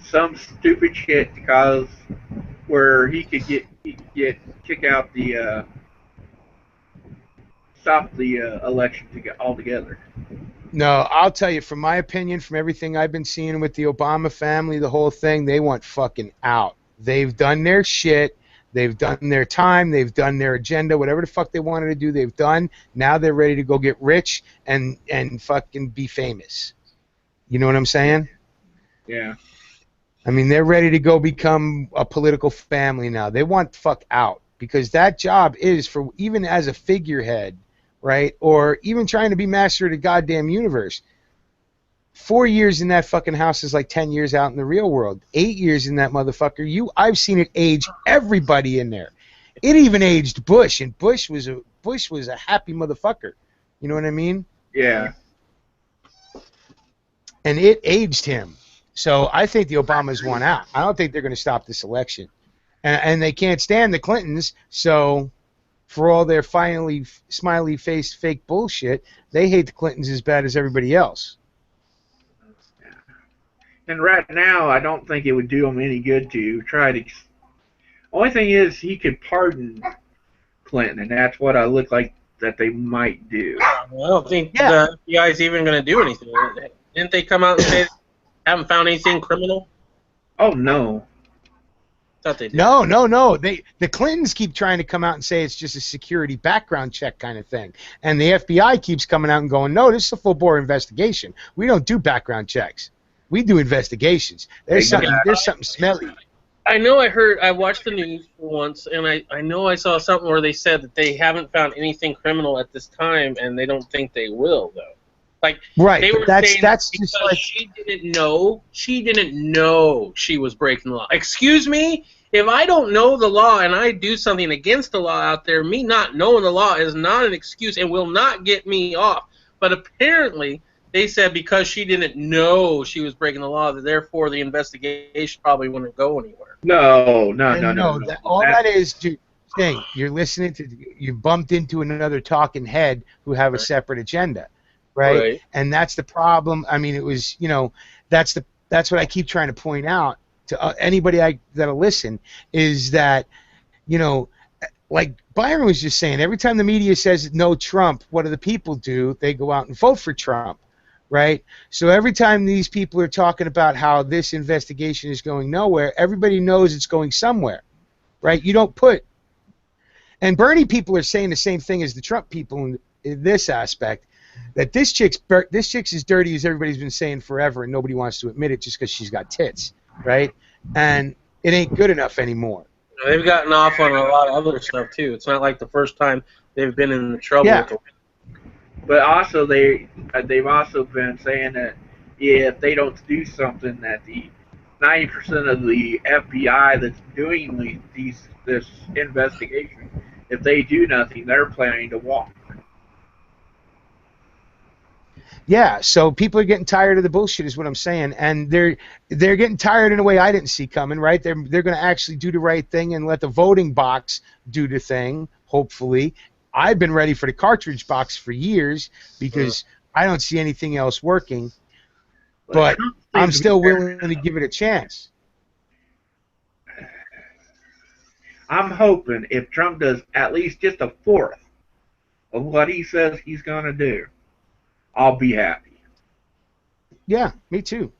some stupid shit to cause where he could kick out the stop the election altogether. No, I'll tell you, from my opinion, from everything I've been seeing with the Obama family, the whole thing, they want fucking out. They've done their shit. They've done their time. They've done their agenda. Whatever the fuck they wanted to do, they've done. Now they're ready to go get rich and fucking be famous. You know what I'm saying? Yeah. I mean, they're ready to go become a political family now. They want fuck out because that job is for even as a figurehead, right? Or even trying to be master of the goddamn universe. 4 years in that fucking house is like 10 years out in the real world. 8 years in that motherfucker. I've seen it age everybody in there. It even aged Bush, and Bush was a happy motherfucker. You know what I mean? Yeah. And it aged him. So I think the Obamas won out. I don't think they're going to stop this election. And they can't stand the Clintons, so for all their finally smiley-faced fake bullshit, they hate the Clintons as bad as everybody else. And right now, I don't think it would do him any good to try to. Only thing is, he could pardon Clinton, and that's what I look like that they might do. I don't think the FBI's even going to do anything. Didn't they come out and say they haven't found anything criminal? Oh no. Thought they did. No. The Clintons keep trying to come out and say it's just a security background check kind of thing. And the FBI keeps coming out and going, no, this is a full-bore investigation. We don't do background checks. We do investigations. There's something smelly. I know I watched the news for once, and I know I saw something where they said that they haven't found anything criminal at this time, and they don't think they will, though. Like, Right, they but were that's saying that's because just like she didn't know she was breaking the law. Excuse me? If I don't know the law and I do something against the law out there, me not knowing the law is not an excuse and will not get me off. But apparently, they said because she didn't know she was breaking the law, that therefore the investigation probably wouldn't go anywhere. No. that, all that is, dude, thing. You're listening to, you bumped into another talking head who have a separate agenda, right? And that's the problem. I mean, it was, that's what I keep trying to point out to anybody that'll listen, is that, like Byron was just saying, every time the media says no Trump, what do the people do? They go out and vote for Trump, right? So every time these people are talking about how this investigation is going nowhere, everybody knows it's going somewhere, right? You don't put, and Bernie people are saying the same thing as the Trump people in this aspect, that this chick's as dirty as everybody's been saying forever, and nobody wants to admit it just because she's got tits, right? And it ain't good enough anymore. They've gotten off on a lot of other stuff too. It's not like the first time they've been in trouble. Yeah. With But also they've also been saying that if they don't do something, that the 90% of the FBI that's doing this investigation, if they do nothing, they're planning to walk. Yeah, so people are getting tired of the bullshit, is what I'm saying, and they're getting tired in a way I didn't see coming. Right? They're going to actually do the right thing and let the voting box do the thing. Hopefully, I've been ready for the cartridge box for years because I don't see anything else working. But I'm still willing to give it a chance. I'm hoping if Trump does at least just a fourth of what he says he's going to do, I'll be happy. Yeah, me too.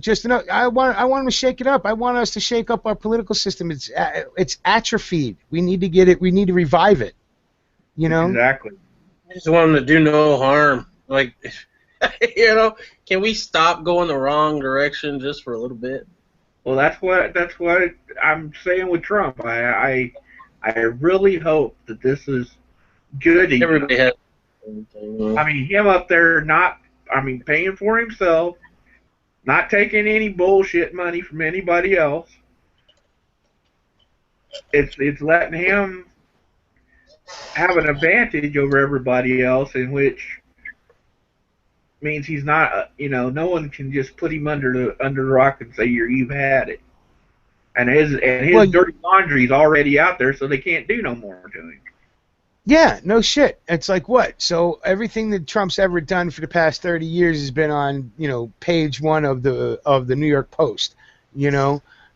Just enough. I want him to shake it up. I want us to shake up our political system. It's atrophied. We need to get it. We need to revive it. Exactly. I just want them to do no harm. Like, can we stop going the wrong direction just for a little bit? Well, that's what I'm saying with Trump. I really hope that this is good. Everybody has. I mean, him up there paying for himself, not taking any bullshit money from anybody else. It's letting him have an advantage over everybody else, in which means he's not, no one can just put him under the rock and say you've had it. And his dirty laundry's already out there, so they can't do no more to him. Yeah, no shit. It's like what? So everything that Trump's ever done for the past 30 years has been on, page 1 of the New York Post.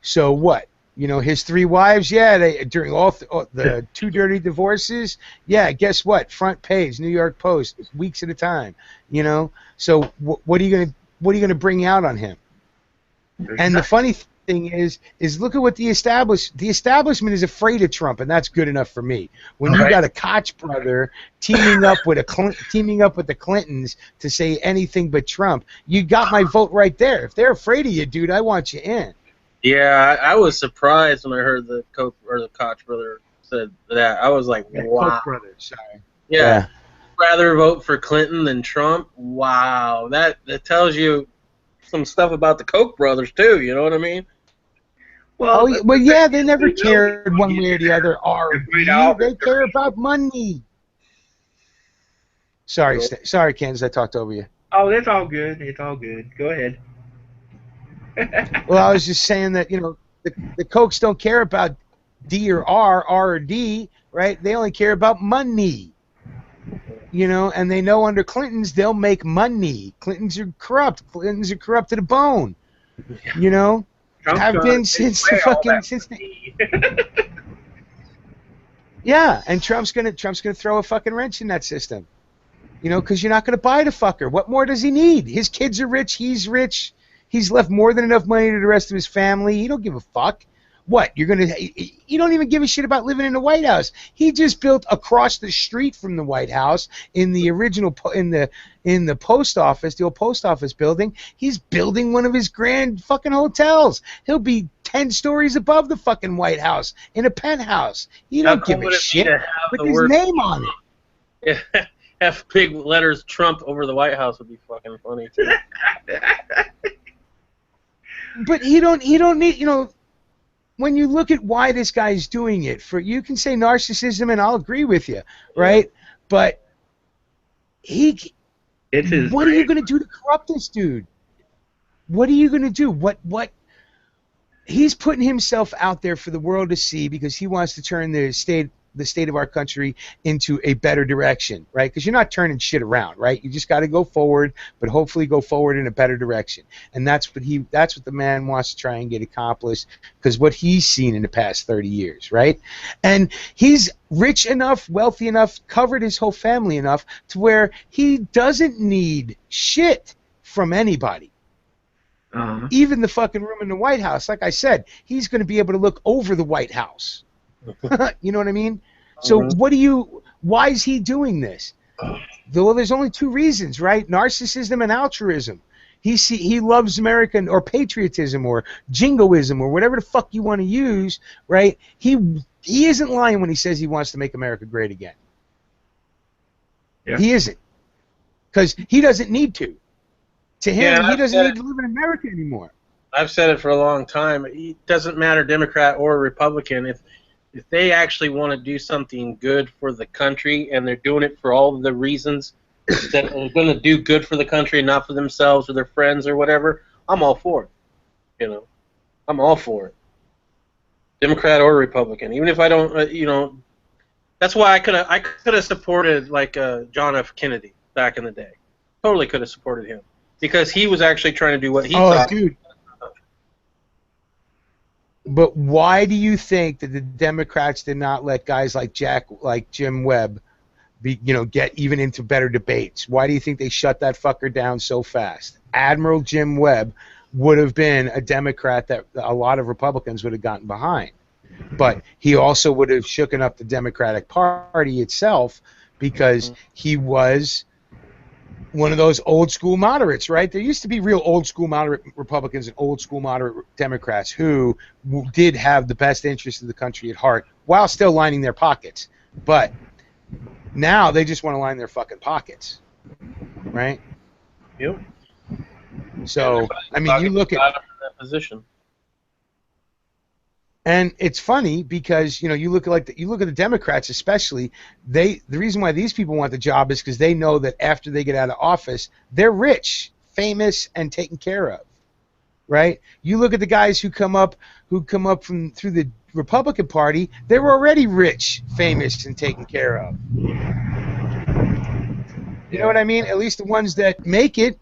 So what? His 3 wives, during all the 2 dirty divorces, guess what? Front page, New York Post, weeks at a time. So what are you gonna bring out on him? And the funny thing is look at what the establishment is afraid of Trump, and that's good enough for me. When you got a Koch brother teaming up with the Clintons to say anything but Trump, you got my vote right there. If they're afraid of you, dude, I want you in. Yeah, I was surprised when I heard the Koch brother said that. I was like, wow. Koch brother, sorry. Yeah. Rather vote for Clinton than Trump. Wow, that tells you some stuff about the Koch brothers too. You know what I mean? Well, they never cared one way or the other. They care about money. Sorry, Kansas, I talked over you. Oh, it's all good. It's all good. Go ahead. Well, I was just saying that the Kochs don't care about D or R or D, right? They only care about money. And they know under Clintons they'll make money. Clintons are corrupt. Clintons are corrupt to the bone. Have been since the Yeah, and Trump's gonna throw a fucking wrench in that system. Because you're not gonna buy the fucker. What more does he need? His kids are rich. He's rich. He's left more than enough money to the rest of his family. He don't give a fuck. What, you don't even give a shit about living in the White House. He just built across the street from the White House in the original in the post office, the old post office building. He's building one of his grand fucking hotels. He'll be 10 stories above the fucking White House in a penthouse. He How don't give cool a would it be shit. to have Put the his word- name on it. Yeah, have big letters Trump over the White House would be fucking funny too. But he don't need, you know, when you look at why this guy's doing it, you can say narcissism, and I'll agree with you, right? But It's his. what are you going to do to corrupt this dude? What are you going to do? What? He's putting himself out there for the world to see because he wants to turn the state of our country into a better direction, right? Because you're not turning shit around, right? You just got to go forward, but hopefully go forward in a better direction. And that's what the man wants to try and get accomplished, because what he's seen in the past 30 years, right? And he's rich enough, wealthy enough, covered his whole family enough to where he doesn't need shit from anybody. Even the fucking room in the White House, like I said, he's going to be able to look over the White House. You know what I mean? So why is he doing this? Well, there's only two reasons, right? Narcissism and altruism. He loves American, or patriotism, or jingoism, or whatever the fuck you want to use, right? He isn't lying when he says he wants to make America great again. Yeah. He isn't. Because he doesn't need to. To him, Yeah, he doesn't need to live in America anymore. I've said it for a long time. It doesn't matter Democrat or Republican. If they actually want to do something good for the country, and they're doing it for all the reasons that are going to do good for the country and not for themselves or their friends or whatever, I'm all for it. You know, I'm all for it. Democrat or Republican, even if I don't, you know, that's why I could have supported like John F. Kennedy back in the day. Totally could have supported him because he was actually trying to do what he thought. Dude. But why do you think that the Democrats did not let guys like Jim Webb get even into better debates? Why do you think they shut that fucker down so fast? Admiral Jim Webb would have been a Democrat that a lot of Republicans would have gotten behind. But he also would have shooken up the Democratic Party itself because he was one of those old school moderates, right? There used to be real old school moderate Republicans and old school moderate Democrats who did have the best interest of the country at heart while still lining their pockets. But now they just want to line their fucking pockets, right? Yep. So, I mean, you look at that position. And it's funny because you look at the Democrats especially. The reason why these people want the job is because they know that after they get out of office, they're rich, famous, and taken care of, right? You look at the guys who come up through the Republican Party. They were already rich, famous, and taken care of. You know what I mean? At least the ones that make it.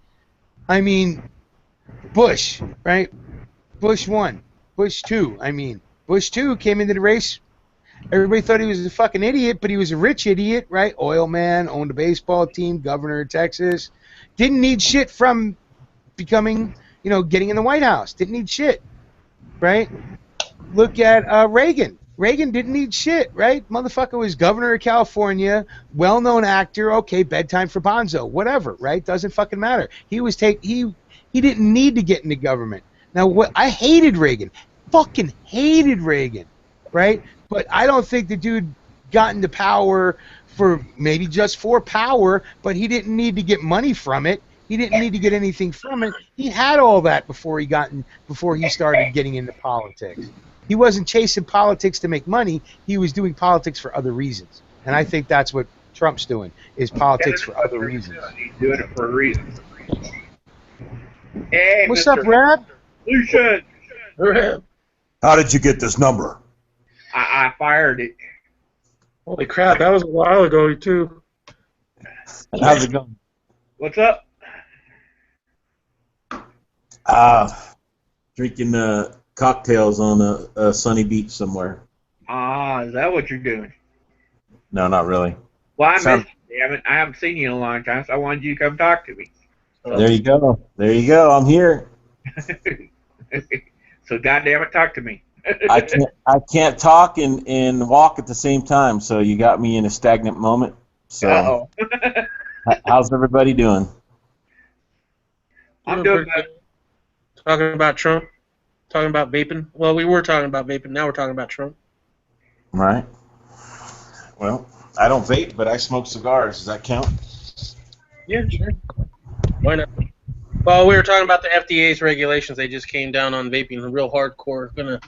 I mean, Bush, right? Bush 1, Bush 2. I mean. Bush 2 came into the race. Everybody thought he was a fucking idiot, but he was a rich idiot, right? Oil man, owned a baseball team, governor of Texas. Didn't need shit from becoming, getting in the White House. Didn't need shit, right? Look at Reagan. Reagan didn't need shit, right? Motherfucker was governor of California, well-known actor. Okay, bedtime for Bonzo, whatever, right? Doesn't fucking matter. He didn't need to get into government. Now, I hated Reagan. Fucking hated Reagan, right? But I don't think the dude got into power maybe just for power, but he didn't need to get money from it. He didn't need to get anything from it. He had all that before he started getting into politics. He wasn't chasing politics to make money. He was doing politics for other reasons. And I think that's what Trump's doing, is politics for other reasons. He's doing it for a reason. Hey, What's Mr. up, Rab? Lucian. How did you get this number? I fired it. Holy crap, that was a while ago, too. How's it going? What's up? Drinking cocktails on a sunny beach somewhere. Is that what you're doing? No, not really. Well, I haven't seen you in a long time, so I wanted you to come talk to me. There you go. There you go. I'm here. So goddamn it, talk to me. I can't talk and walk at the same time, so you got me in a stagnant moment. So, how's everybody doing? I'm doing good. Talking about Trump. talking about vaping. Well, we were talking about vaping. Now we're talking about Trump. Right. Well, I don't vape, but I smoke cigars. Does that count? Yeah, sure. Why not? Well, we were talking about the FDA's regulations. They just came down on vaping real hardcore. Going to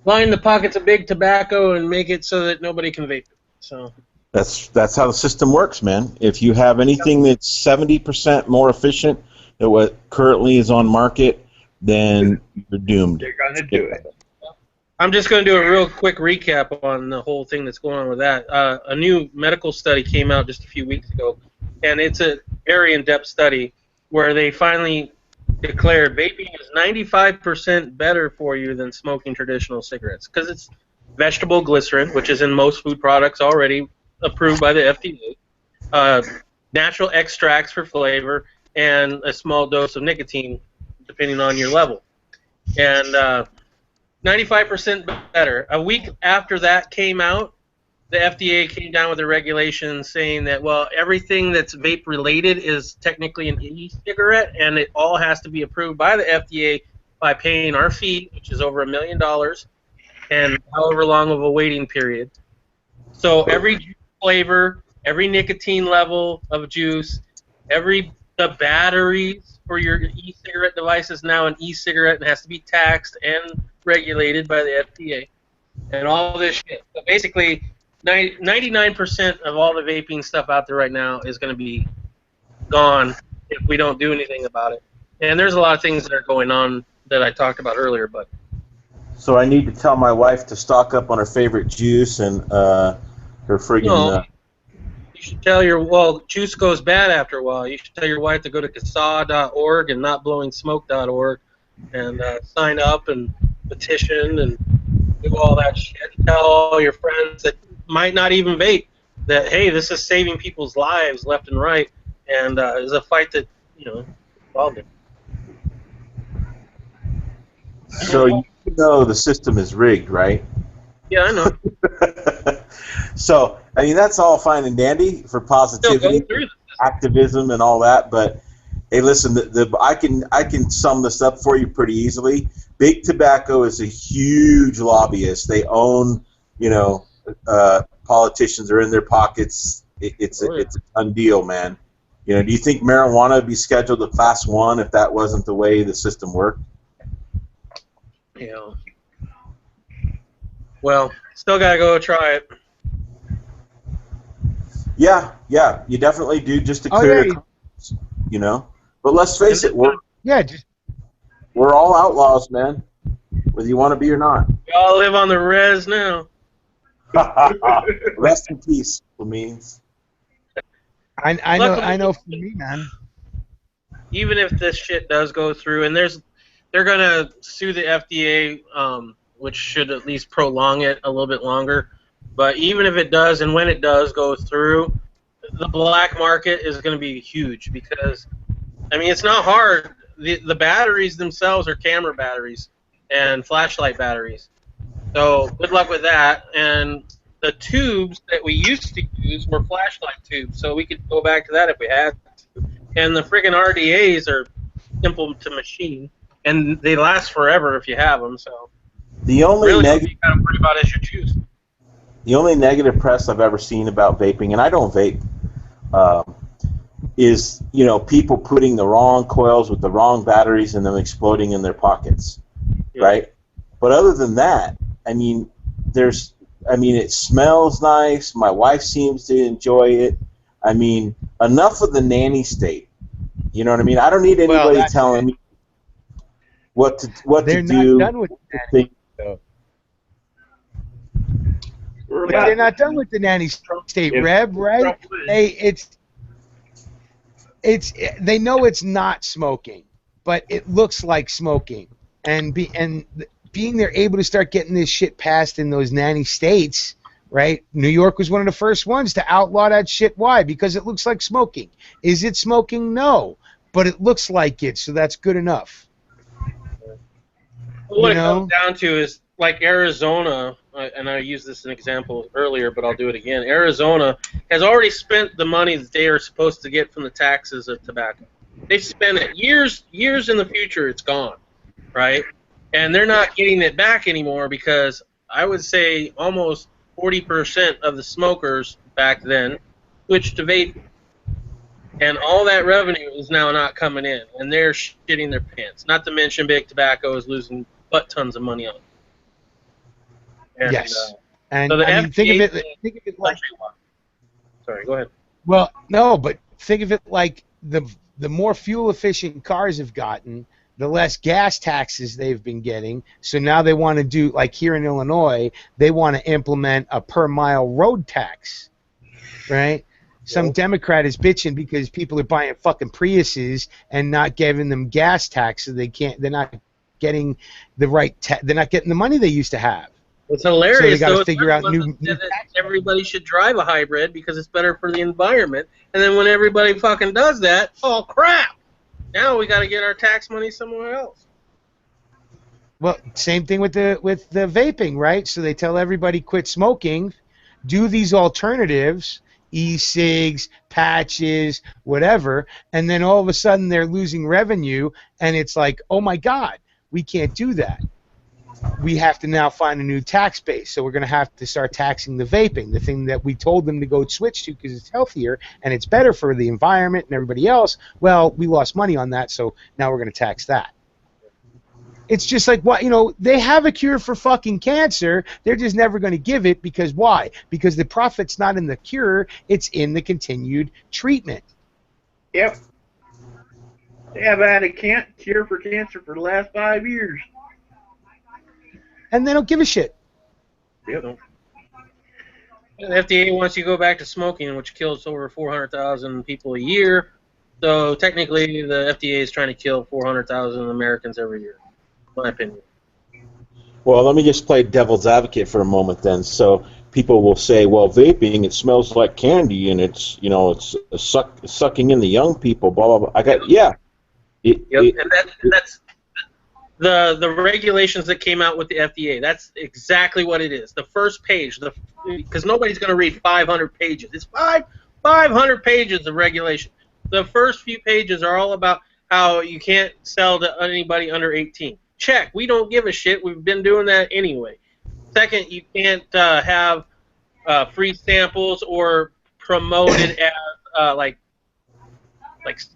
line the pockets of big tobacco and make it so that nobody can vape it. So That's how the system works, man. If you have anything that's 70% more efficient than what currently is on market, then you're doomed. They're going to do it. I'm just going to do a real quick recap on the whole thing that's going on with that. A new medical study came out just a few weeks ago, and it's a very in-depth study where they finally declared vaping is 95% better for you than smoking traditional cigarettes because it's vegetable glycerin, which is in most food products already approved by the FDA, natural extracts for flavor, and a small dose of nicotine, depending on your level. And 95% better. A week after that came out, the FDA came down with a regulation saying that, well, everything that's vape-related is technically an e-cigarette, and it all has to be approved by the FDA by paying our fee, which is over $1 million, and however long of a waiting period. So every juice flavor, every nicotine level of juice, the batteries for your e-cigarette device is now an e-cigarette and has to be taxed and regulated by the FDA, and all this shit. So basically, 99% of all the vaping stuff out there right now is going to be gone if we don't do anything about it. And there's a lot of things that are going on that I talked about earlier, but. So I need to tell my wife to stock up on her favorite juice and her friggin'. No, you should tell juice goes bad after a while. You should tell your wife to go to CASA.org and notblowingsmoke.org and sign up and petition and do all that shit. Tell all your friends that might not even vape that, hey, this is saving people's lives left and right, and it's a fight that, involved in. So you know the system is rigged, right? Yeah, I know. So, I mean, that's all fine and dandy for positivity, activism, and all that. But hey, listen, I can sum this up for you pretty easily. Big Tobacco is a huge lobbyist. They own, politicians are in their pockets. It's a done deal, man. Do you think marijuana would be scheduled a Class 1 if that wasn't the way the system worked? Yeah. Well, still gotta go try it. Yeah, you definitely do, just to clear the But let's face it, we're all outlaws, man, whether you want to be or not. We all live on the res now. Rest in peace, means. I know for me, man. Even if this shit does go through, and they're gonna sue the FDA, which should at least prolong it a little bit longer. But even if it does, and when it does go through, the black market is going to be huge because, I mean, it's not hard. The batteries themselves are camera batteries and flashlight batteries. So good luck with that. And the tubes that we used to use were flashlight tubes, so we could go back to that if we had to. And the friggin' RDAs are simple to machine, and they last forever if you have them. So the only really what you got to worry about is your juice. The only negative press I've ever seen about vaping, and I don't vape, is people putting the wrong coils with the wrong batteries and them exploding in their pockets, right? But other than that, I mean, it smells nice. My wife seems to enjoy it. I mean, enough of the nanny state. You know what I mean? I don't need anybody telling me what to do. They're not done with that. But they're not done with the nanny state, Reb, right? Hey, they know it's not smoking, but it looks like smoking, and being they're able to start getting this shit passed in those nanny states, right? New York was one of the first ones to outlaw that shit. Why? Because it looks like smoking. Is it smoking? No, but it looks like it, so that's good enough. What it comes down to is like Arizona. And I used this as an example earlier, but I'll do it again. Arizona has already spent the money that they are supposed to get from the taxes of tobacco. They've spent it years in the future. It's gone, right? And they're not getting it back anymore because I would say almost 40% of the smokers back then switched to vape. And all that revenue is now not coming in, and they're shitting their pants. Not to mention Big Tobacco is losing butt tons of money on it. And, Yes. And so the I mean, think of FDA it like. Sorry, go ahead. Well, no, but think of it like the more fuel efficient cars have gotten, the less gas taxes they've been getting. So now they want to do, like here in Illinois, they want to implement a per mile road tax, right? Some Democrat is bitching because people are buying fucking Priuses and not giving them gas tax, so they're not getting the they're not getting the money they used to have. It's hilarious. So they got to though, figure out new that everybody should drive a hybrid because it's better for the environment. And then when everybody fucking does that, oh crap! Now we got to get our tax money somewhere else. Well, same thing with the vaping, right? So they tell everybody quit smoking, do these alternatives, e-cigs, patches, whatever, and then all of a sudden they're losing revenue, and it's like, oh my God, we can't do that. We have to now find a new tax base, so we're going to have to start taxing the vaping, the thing that we told them to go switch to because it's healthier and it's better for the environment and everybody else. Well, we lost money on that, so now we're going to tax that. It's just like, what, they have a cure for fucking cancer. They're just never going to give it because why? Because the profit's not in the cure, it's in the continued treatment. Yep. They have had a cure for cancer for the last 5 years. And they don't give a shit. Yep. The FDA wants you to go back to smoking, which kills over 400,000 people a year. So technically, the FDA is trying to kill 400,000 Americans every year, in my opinion. Well, let me just play devil's advocate for a moment then. So people will say, well, vaping, it smells like candy, and it's, it's sucking in the young people, blah, blah, blah. And that's the regulations that came out with the FDA. That's exactly what it is. The first page, because nobody's going to read 500 pages. It's 500 pages of regulation. The first few pages are all about how you can't sell to anybody under 18. Check. We don't give a shit. We've been doing that anyway. Second, you can't have free samples or promoted as like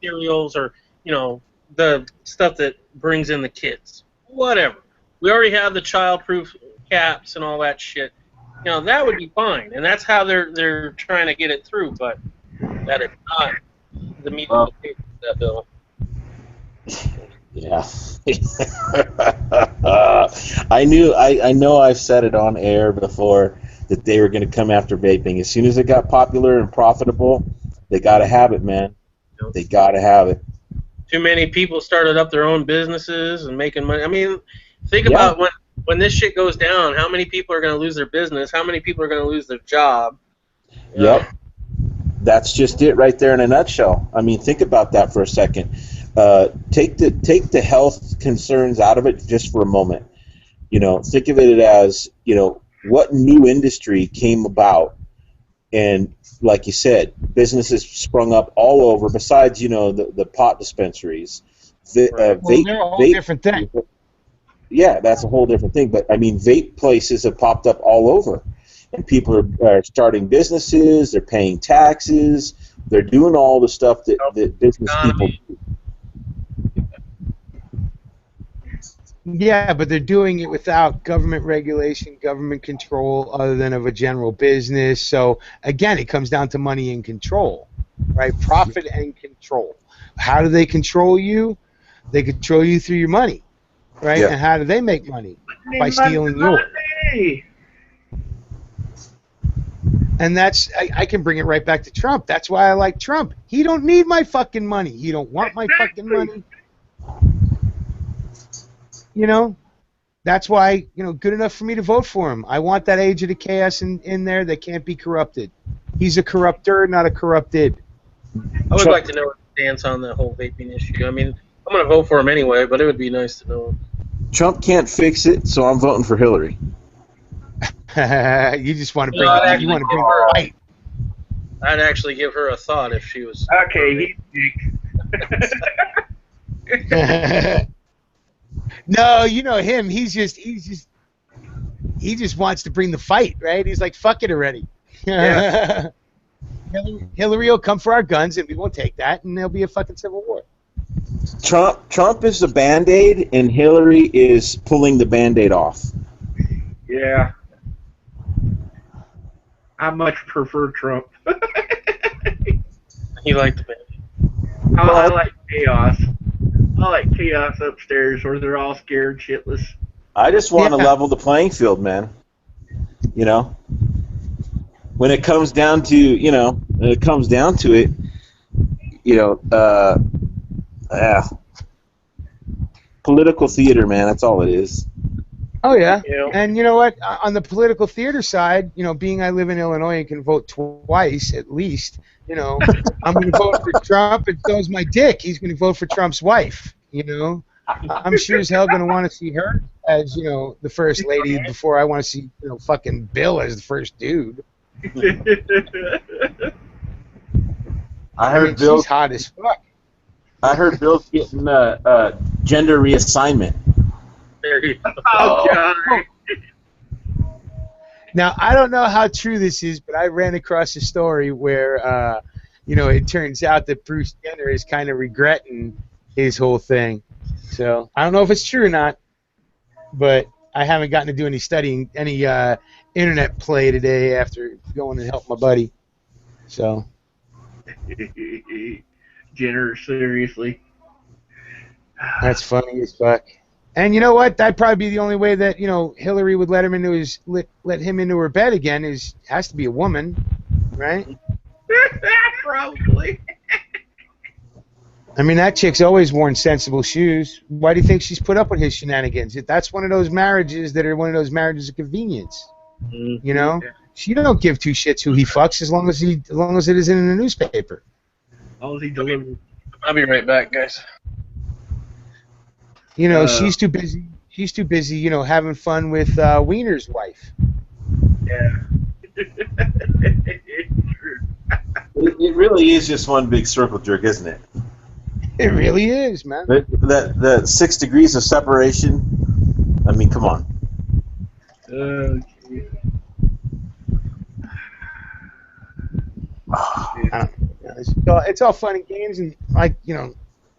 cereals or the stuff that brings in the kids. Whatever. We already have the child-proof caps and all that shit. That would be fine, and that's how they're trying to get it through. But that is not the meat of that bill. Yeah. I know I've said it on air before that they were going to come after vaping. As soon as it got popular and profitable, they got to have it, man. They got to have it. Too many people started up their own businesses and making money. I mean, think about when this shit goes down, how many people are going to lose their business? How many people are going to lose their job? Yep. That's just it right there in a nutshell. I mean, think about that for a second. Take the health concerns out of it just for a moment. Think of it as, what new industry came about, and like you said, businesses sprung up all over. Besides, the pot dispensaries, they're a whole different thing. Yeah, that's a whole different thing. But I mean, vape places have popped up all over, and people are starting businesses. They're paying taxes. They're doing all the stuff that business people do. Yeah, but they're doing it without government regulation, government control, other than of a general business. So, again, it comes down to money and control, right? Profit and control. How do they control you? They control you through your money, right? Yeah. And how do they make money? By stealing yours. And that's, I can bring it right back to Trump. That's why I like Trump. He don't need my fucking money. He don't want my fucking money. That's why, good enough for me to vote for him. I want that age of the chaos in there that can't be corrupted. He's a corrupter, not a corrupted. I would like to know his stance on the whole vaping issue. I mean, I'm going to vote for him anyway, but it would be nice to know. Trump can't fix it, so I'm voting for Hillary. You just want to bring a fight. I'd actually give her a thought if she was. Okay, he's No, you know him. He just wants to bring the fight, right? He's like, fuck it already. Yeah. Hillary will come for our guns, and we won't take that, and there'll be a fucking civil war. Trump is the Band-Aid, and Hillary is pulling the Band-Aid off. Yeah. I much prefer Trump. You like the band. I like chaos. I like chaos upstairs where they're all scared shitless. I just want to Yeah. level the playing field, man. You know, when it comes down to it, political theater, man. That's all it is. Oh yeah. You know? And you know what? On the political theater side, being I live in Illinois and can vote twice at least, I'm going to vote for Trump, and so is my dick. He's going to vote for Trump's wife. I'm sure as hell going to want to see her as the first lady before I want to see fucking Bill as the first dude. I I mean, heard Bill. she's hot as fuck. I heard Bill's getting gender reassignment. There you go. Oh, God. Now, I don't know how true this is, but I ran across a story where, it turns out that Bruce Jenner is kind of regretting his whole thing. So I don't know if it's true or not, but I haven't gotten to do any studying, any internet play today after going to help my buddy. So Jenner, seriously. that's funny as fuck. And you know what? That'd probably be the only way that Hillary would let him into let him into her bed again. Has to be a woman, right? Probably. I mean, that chick's always worn sensible shoes. Why do you think she's put up with his shenanigans? That's one of those marriages that are one of those marriages of convenience. Yeah. She don't give two shits who he fucks as long as it isn't in the newspaper. As long as he delivers. I'll be right back, guys. She's too busy. She's too busy, having fun with Wiener's wife. Yeah. It really is just one big circle jerk, isn't it? It really is, man. The 6 degrees of separation. I mean, come on. Geez. It's all fun and games, and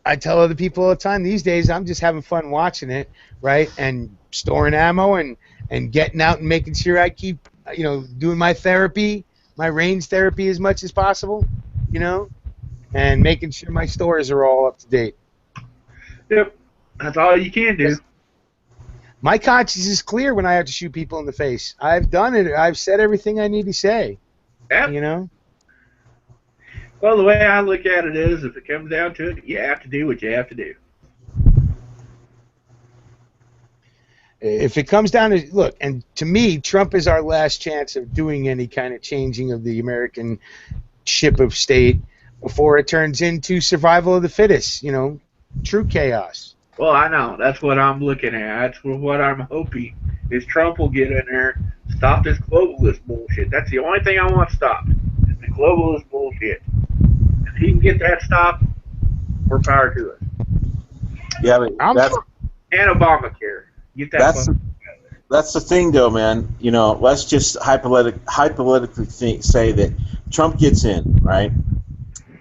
I tell other people all the time these days I'm just having fun watching it, right? And storing ammo and getting out and making sure I keep doing my therapy, my range therapy as much as possible, and making sure my stores are all up to date. Yep. That's all you can do. My conscience is clear when I have to shoot people in the face. I've done it. I've said everything I need to say. Yep. Well, the way I look at it is, if it comes down to it, you have to do what you have to do. If it comes down to, look, and to me, Trump is our last chance of doing any kind of changing of the American ship of state before it turns into survival of the fittest, true chaos. Well, I know. That's what I'm looking at. That's what I'm hoping is Trump will get in there, stop this globalist bullshit. That's the only thing I want stopped, is the globalist bullshit. If he can get that stopped, more power to it. Yeah, but And Obamacare. Get that. that's the thing, though, man. Let's just hypothetically say that Trump gets in, right?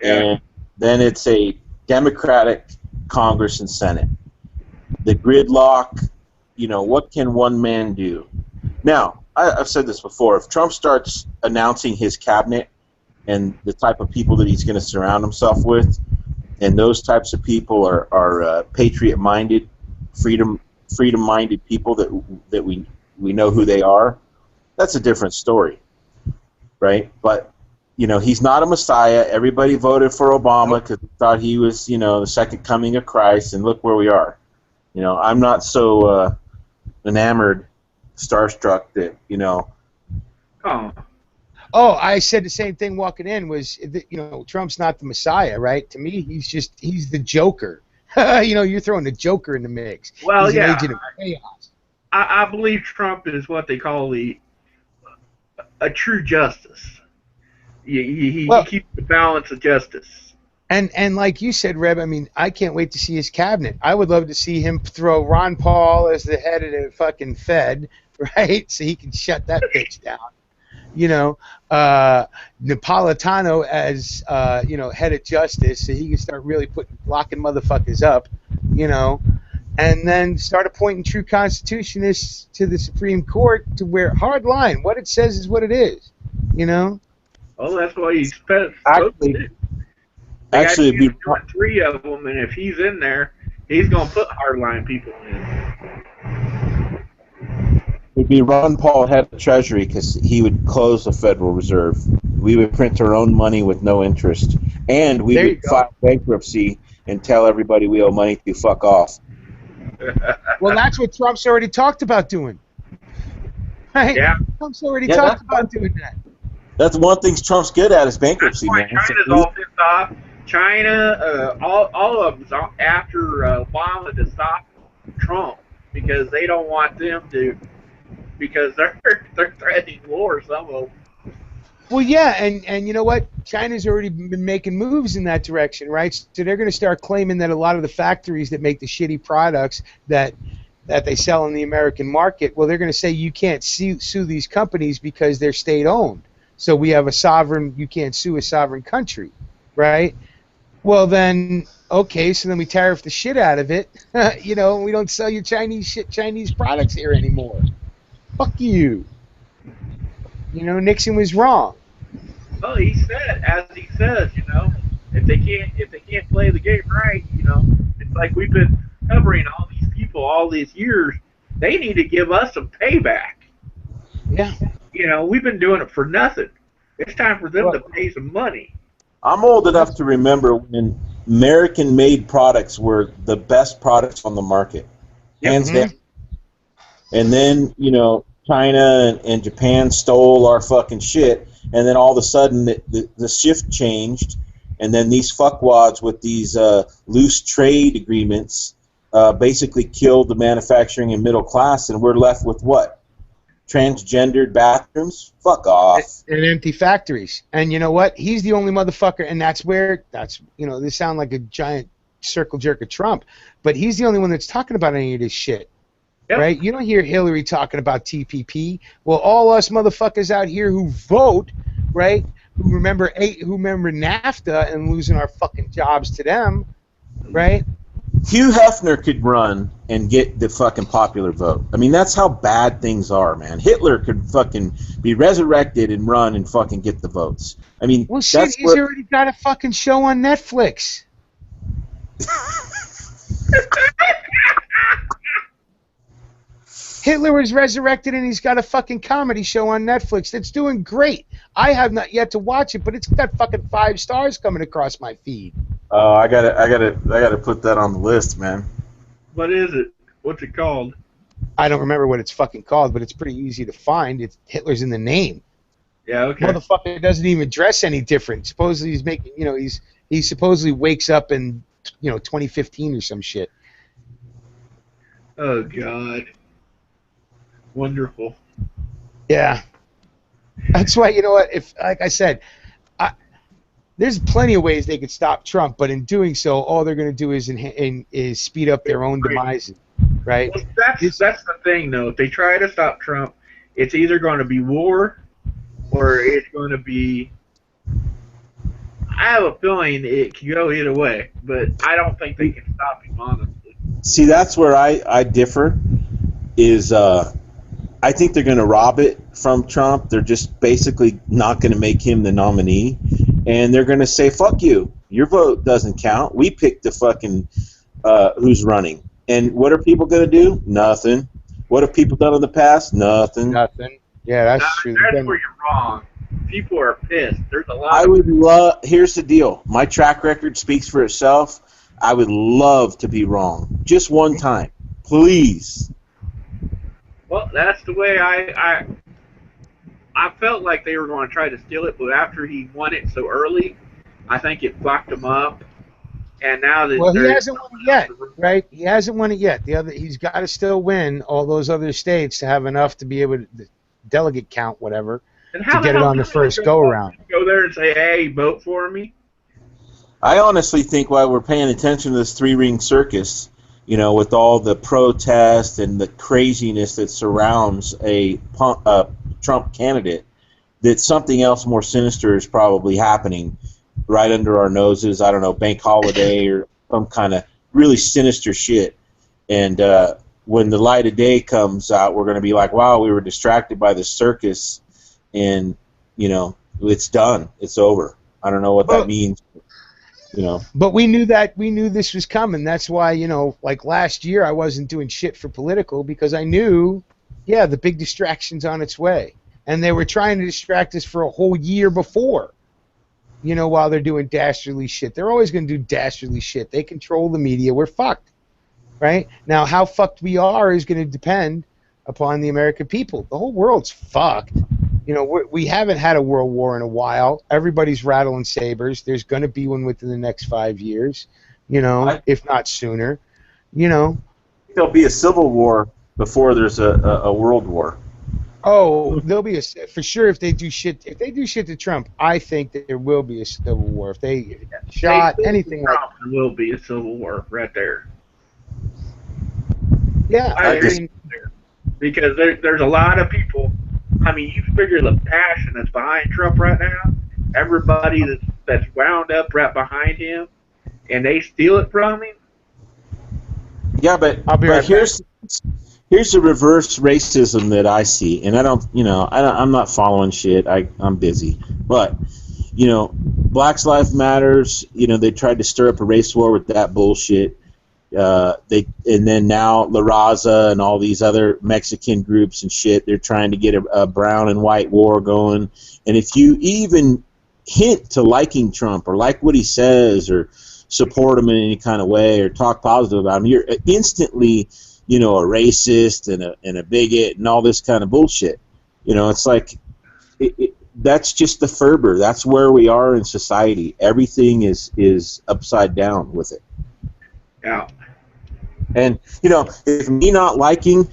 Yeah. And then it's a Democratic Congress and Senate. The gridlock, what can one man do? Now, I've said this before. If Trump starts announcing his cabinet and the type of people that he's going to surround himself with, and those types of people are patriot-minded, freedom-minded people that we know who they are, that's a different story, right? But he's not a messiah. Everybody voted for Obama because they thought he was, the second coming of Christ, and look where we are. I'm not so enamored, starstruck that, Oh, I said the same thing walking in was, Trump's not the Messiah, right? To me, he's the Joker. You're throwing the Joker in the mix. Well, he's yeah. an agent of chaos. I believe Trump is what they call a true justice. He keeps the balance of justice. And like you said, Reb, I mean, I can't wait to see his cabinet. I would love to see him throw Ron Paul as the head of the fucking Fed, right? So he can shut that bitch down. You know, Napolitano as you know, head of justice, so he can start really locking motherfuckers up. You know, and then start appointing true constitutionists to the Supreme Court to where hard line. What it says is what it is. You know. Oh, that's what he's supposed to do. Actually, it'd be 3 of them, and if he's in there, he's gonna put hardline people in. It'd be Ron Paul head of Treasury because he would close the Federal Reserve. We would print our own money with no interest, and we would file bankruptcy and tell everybody we owe money to fuck off. Well, that's what Trump's already talked about doing. Right? Yeah. Trump's already talked about doing that. That's one thing Trump's good at is bankruptcy, That's why man. China's all pissed off. China, all of them after Obama to stop Trump because they don't want them to, because they're threatening war. Some of them. Well, yeah, and you know what? China's already been making moves in that direction, right? So they're going to start claiming that a lot of the factories that make the shitty products that they sell in the American market, well, they're going to say you can't sue these companies because they're state-owned. So we have you can't sue a sovereign country, right? Well, then, okay, so then we tariff the shit out of it. You know, we don't sell you Chinese products here anymore. Fuck you. You know, Nixon was wrong. Well, he said, as he says, you know, if they can't play the game right, you know, it's like we've been covering all these people all these years. They need to give us some payback. Yeah. You know, we've been doing it for nothing. It's time for them to pay some money. I'm old enough to remember when American-made products were the best products on the market, hands down. And then, you know, China and Japan stole our fucking shit, and then all of a sudden the shift changed, and then these fuckwads with these loose trade agreements basically killed the manufacturing and middle class, and we're left with what? Transgendered bathrooms? Fuck off. And empty factories. And you know what? He's the only motherfucker, and you know, this sound like a giant circle jerk of Trump, but he's the only one that's talking about any of this shit. Yep. Right? You don't hear Hillary talking about TPP. Well, all us motherfuckers out here who vote, right, who remember NAFTA and losing our fucking jobs to them, right? Hugh Hefner could run and get the fucking popular vote. I mean, that's how bad things are, man. Hitler could fucking be resurrected and run and fucking get the votes. I mean, well, shit, he's already got a fucking show on Netflix. Hitler was resurrected and he's got a fucking comedy show on Netflix that's doing great. I have not yet to watch it, but it's got fucking 5 stars coming across my feed. Oh, I gotta put that on the list, man. What is it? What's it called? I don't remember what it's fucking called, but it's pretty easy to find. It's Hitler's in the name. Yeah, okay. Motherfucker doesn't even dress any different. Supposedly he's making, you know, he supposedly wakes up in, you know, 2015 or some shit. Oh God. Wonderful. Yeah. That's why, you know what, if, like I said, there's plenty of ways they could stop Trump, but in doing so, all they're going to do is speed up their own demise, right? Well, that's the thing, though. If they try to stop Trump, it's either going to be war or it's going to be... I have a feeling it can go either way, but I don't think they can stop him, honestly. See, that's where I differ, is I think they're going to rob it from Trump. They're just basically not going to make him the nominee. And they're going to say, fuck you. Your vote doesn't count. We picked the fucking who's running. And what are people going to do? Nothing. What have people done in the past? Nothing. Nothing. Yeah, that's true. That's where you're wrong. People are pissed. There's a lot. I would love. Here's the deal. My track record speaks for itself. I would love to be wrong. Just one time. Please. Well, that's the way I felt like they were going to try to steal it, but after he won it so early, I think it fucked him up. And now that he hasn't won it yet, right? He hasn't won it yet. He's got to still win all those other states to have enough to be able to delegate count, whatever, to get it on the first go around. Go there and say, "Hey, vote for me." I honestly think while we're paying attention to this three-ring circus, you know, with all the protests and the craziness that surrounds a Trump candidate, that something else more sinister is probably happening right under our noses. I don't know, bank holiday or some kind of really sinister shit. And when the light of day comes out, we're going to be like, wow, we were distracted by the circus, and, you know, it's done. It's over. I don't know what that means. You know. But we knew this was coming. That's why, you know, like last year I wasn't doing shit for political because I knew, yeah, the big distraction's on its way. And they were trying to distract us for a whole year before, you know, while they're doing dastardly shit. They're always going to do dastardly shit. They control the media. We're fucked, right? Now, how fucked we are is going to depend upon the American people. The whole world's fucked. You know, we haven't had a world war in a while. Everybody's rattling sabers. There's going to be one within the next 5 years, you know, if not sooner. You know. There'll be a civil war before there's a world war. Oh, there'll be for sure if they do shit. If they do shit to Trump, I think that there will be a civil war. If they shot anything like that, there will be a civil war right there. Yeah, I agree. Because there's a lot of people. I mean, you figure the passion that's behind Trump right now. Everybody that's wound up right behind him, and they steal it from him. Yeah, but here's the reverse racism that I see, and I'm not following shit. I'm busy, but you know, Black Lives Matters. You know, they tried to stir up a race war with that bullshit. And then now La Raza and all these other Mexican groups and shit, they're trying to get a brown and white war going. And if you even hint to liking Trump or like what he says or support him in any kind of way or talk positive about him, you're instantly, you know, a racist and a bigot and all this kind of bullshit. You know, it's like that's just the fervor. That's where we are in society. Everything is upside down with it. Yeah. And, you know, if me not liking,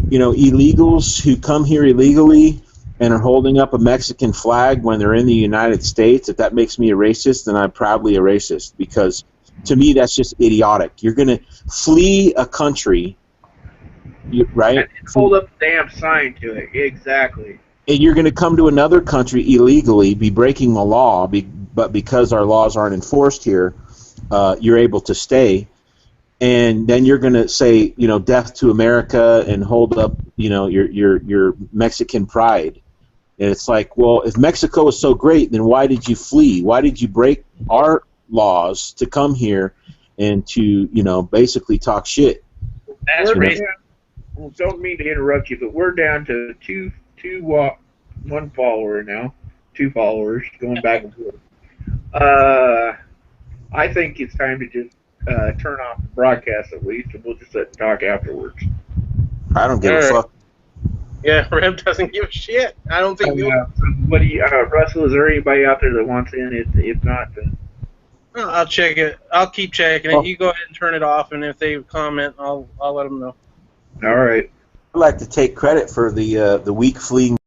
you know, illegals who come here illegally and are holding up a Mexican flag when they're in the United States, if that makes me a racist, then I'm probably a racist, because to me that's just idiotic. You're going to flee a country, right? And hold up a damn sign to it. Exactly. And you're going to come to another country illegally, be breaking the law, but because our laws aren't enforced here, you're able to stay. And then you're going to say, you know, death to America and hold up, you know, your Mexican pride. And it's like, well, if Mexico is so great, then why did you flee? Why did you break our laws to come here and to, you know, basically talk shit? That's don't mean to interrupt you, but we're down to one follower now. 2 followers going back and forth. I think it's time to just turn off the broadcast at least, and we'll just let talk afterwards. I don't give a fuck. Yeah, Reb doesn't give a shit. I don't think. What do you, Russell? Is there anybody out there that wants in? If not, then I'll check it. I'll keep checking it. You go ahead and turn it off, and if they comment, I'll let them know. All right. I'd like to take credit for the weak fleeing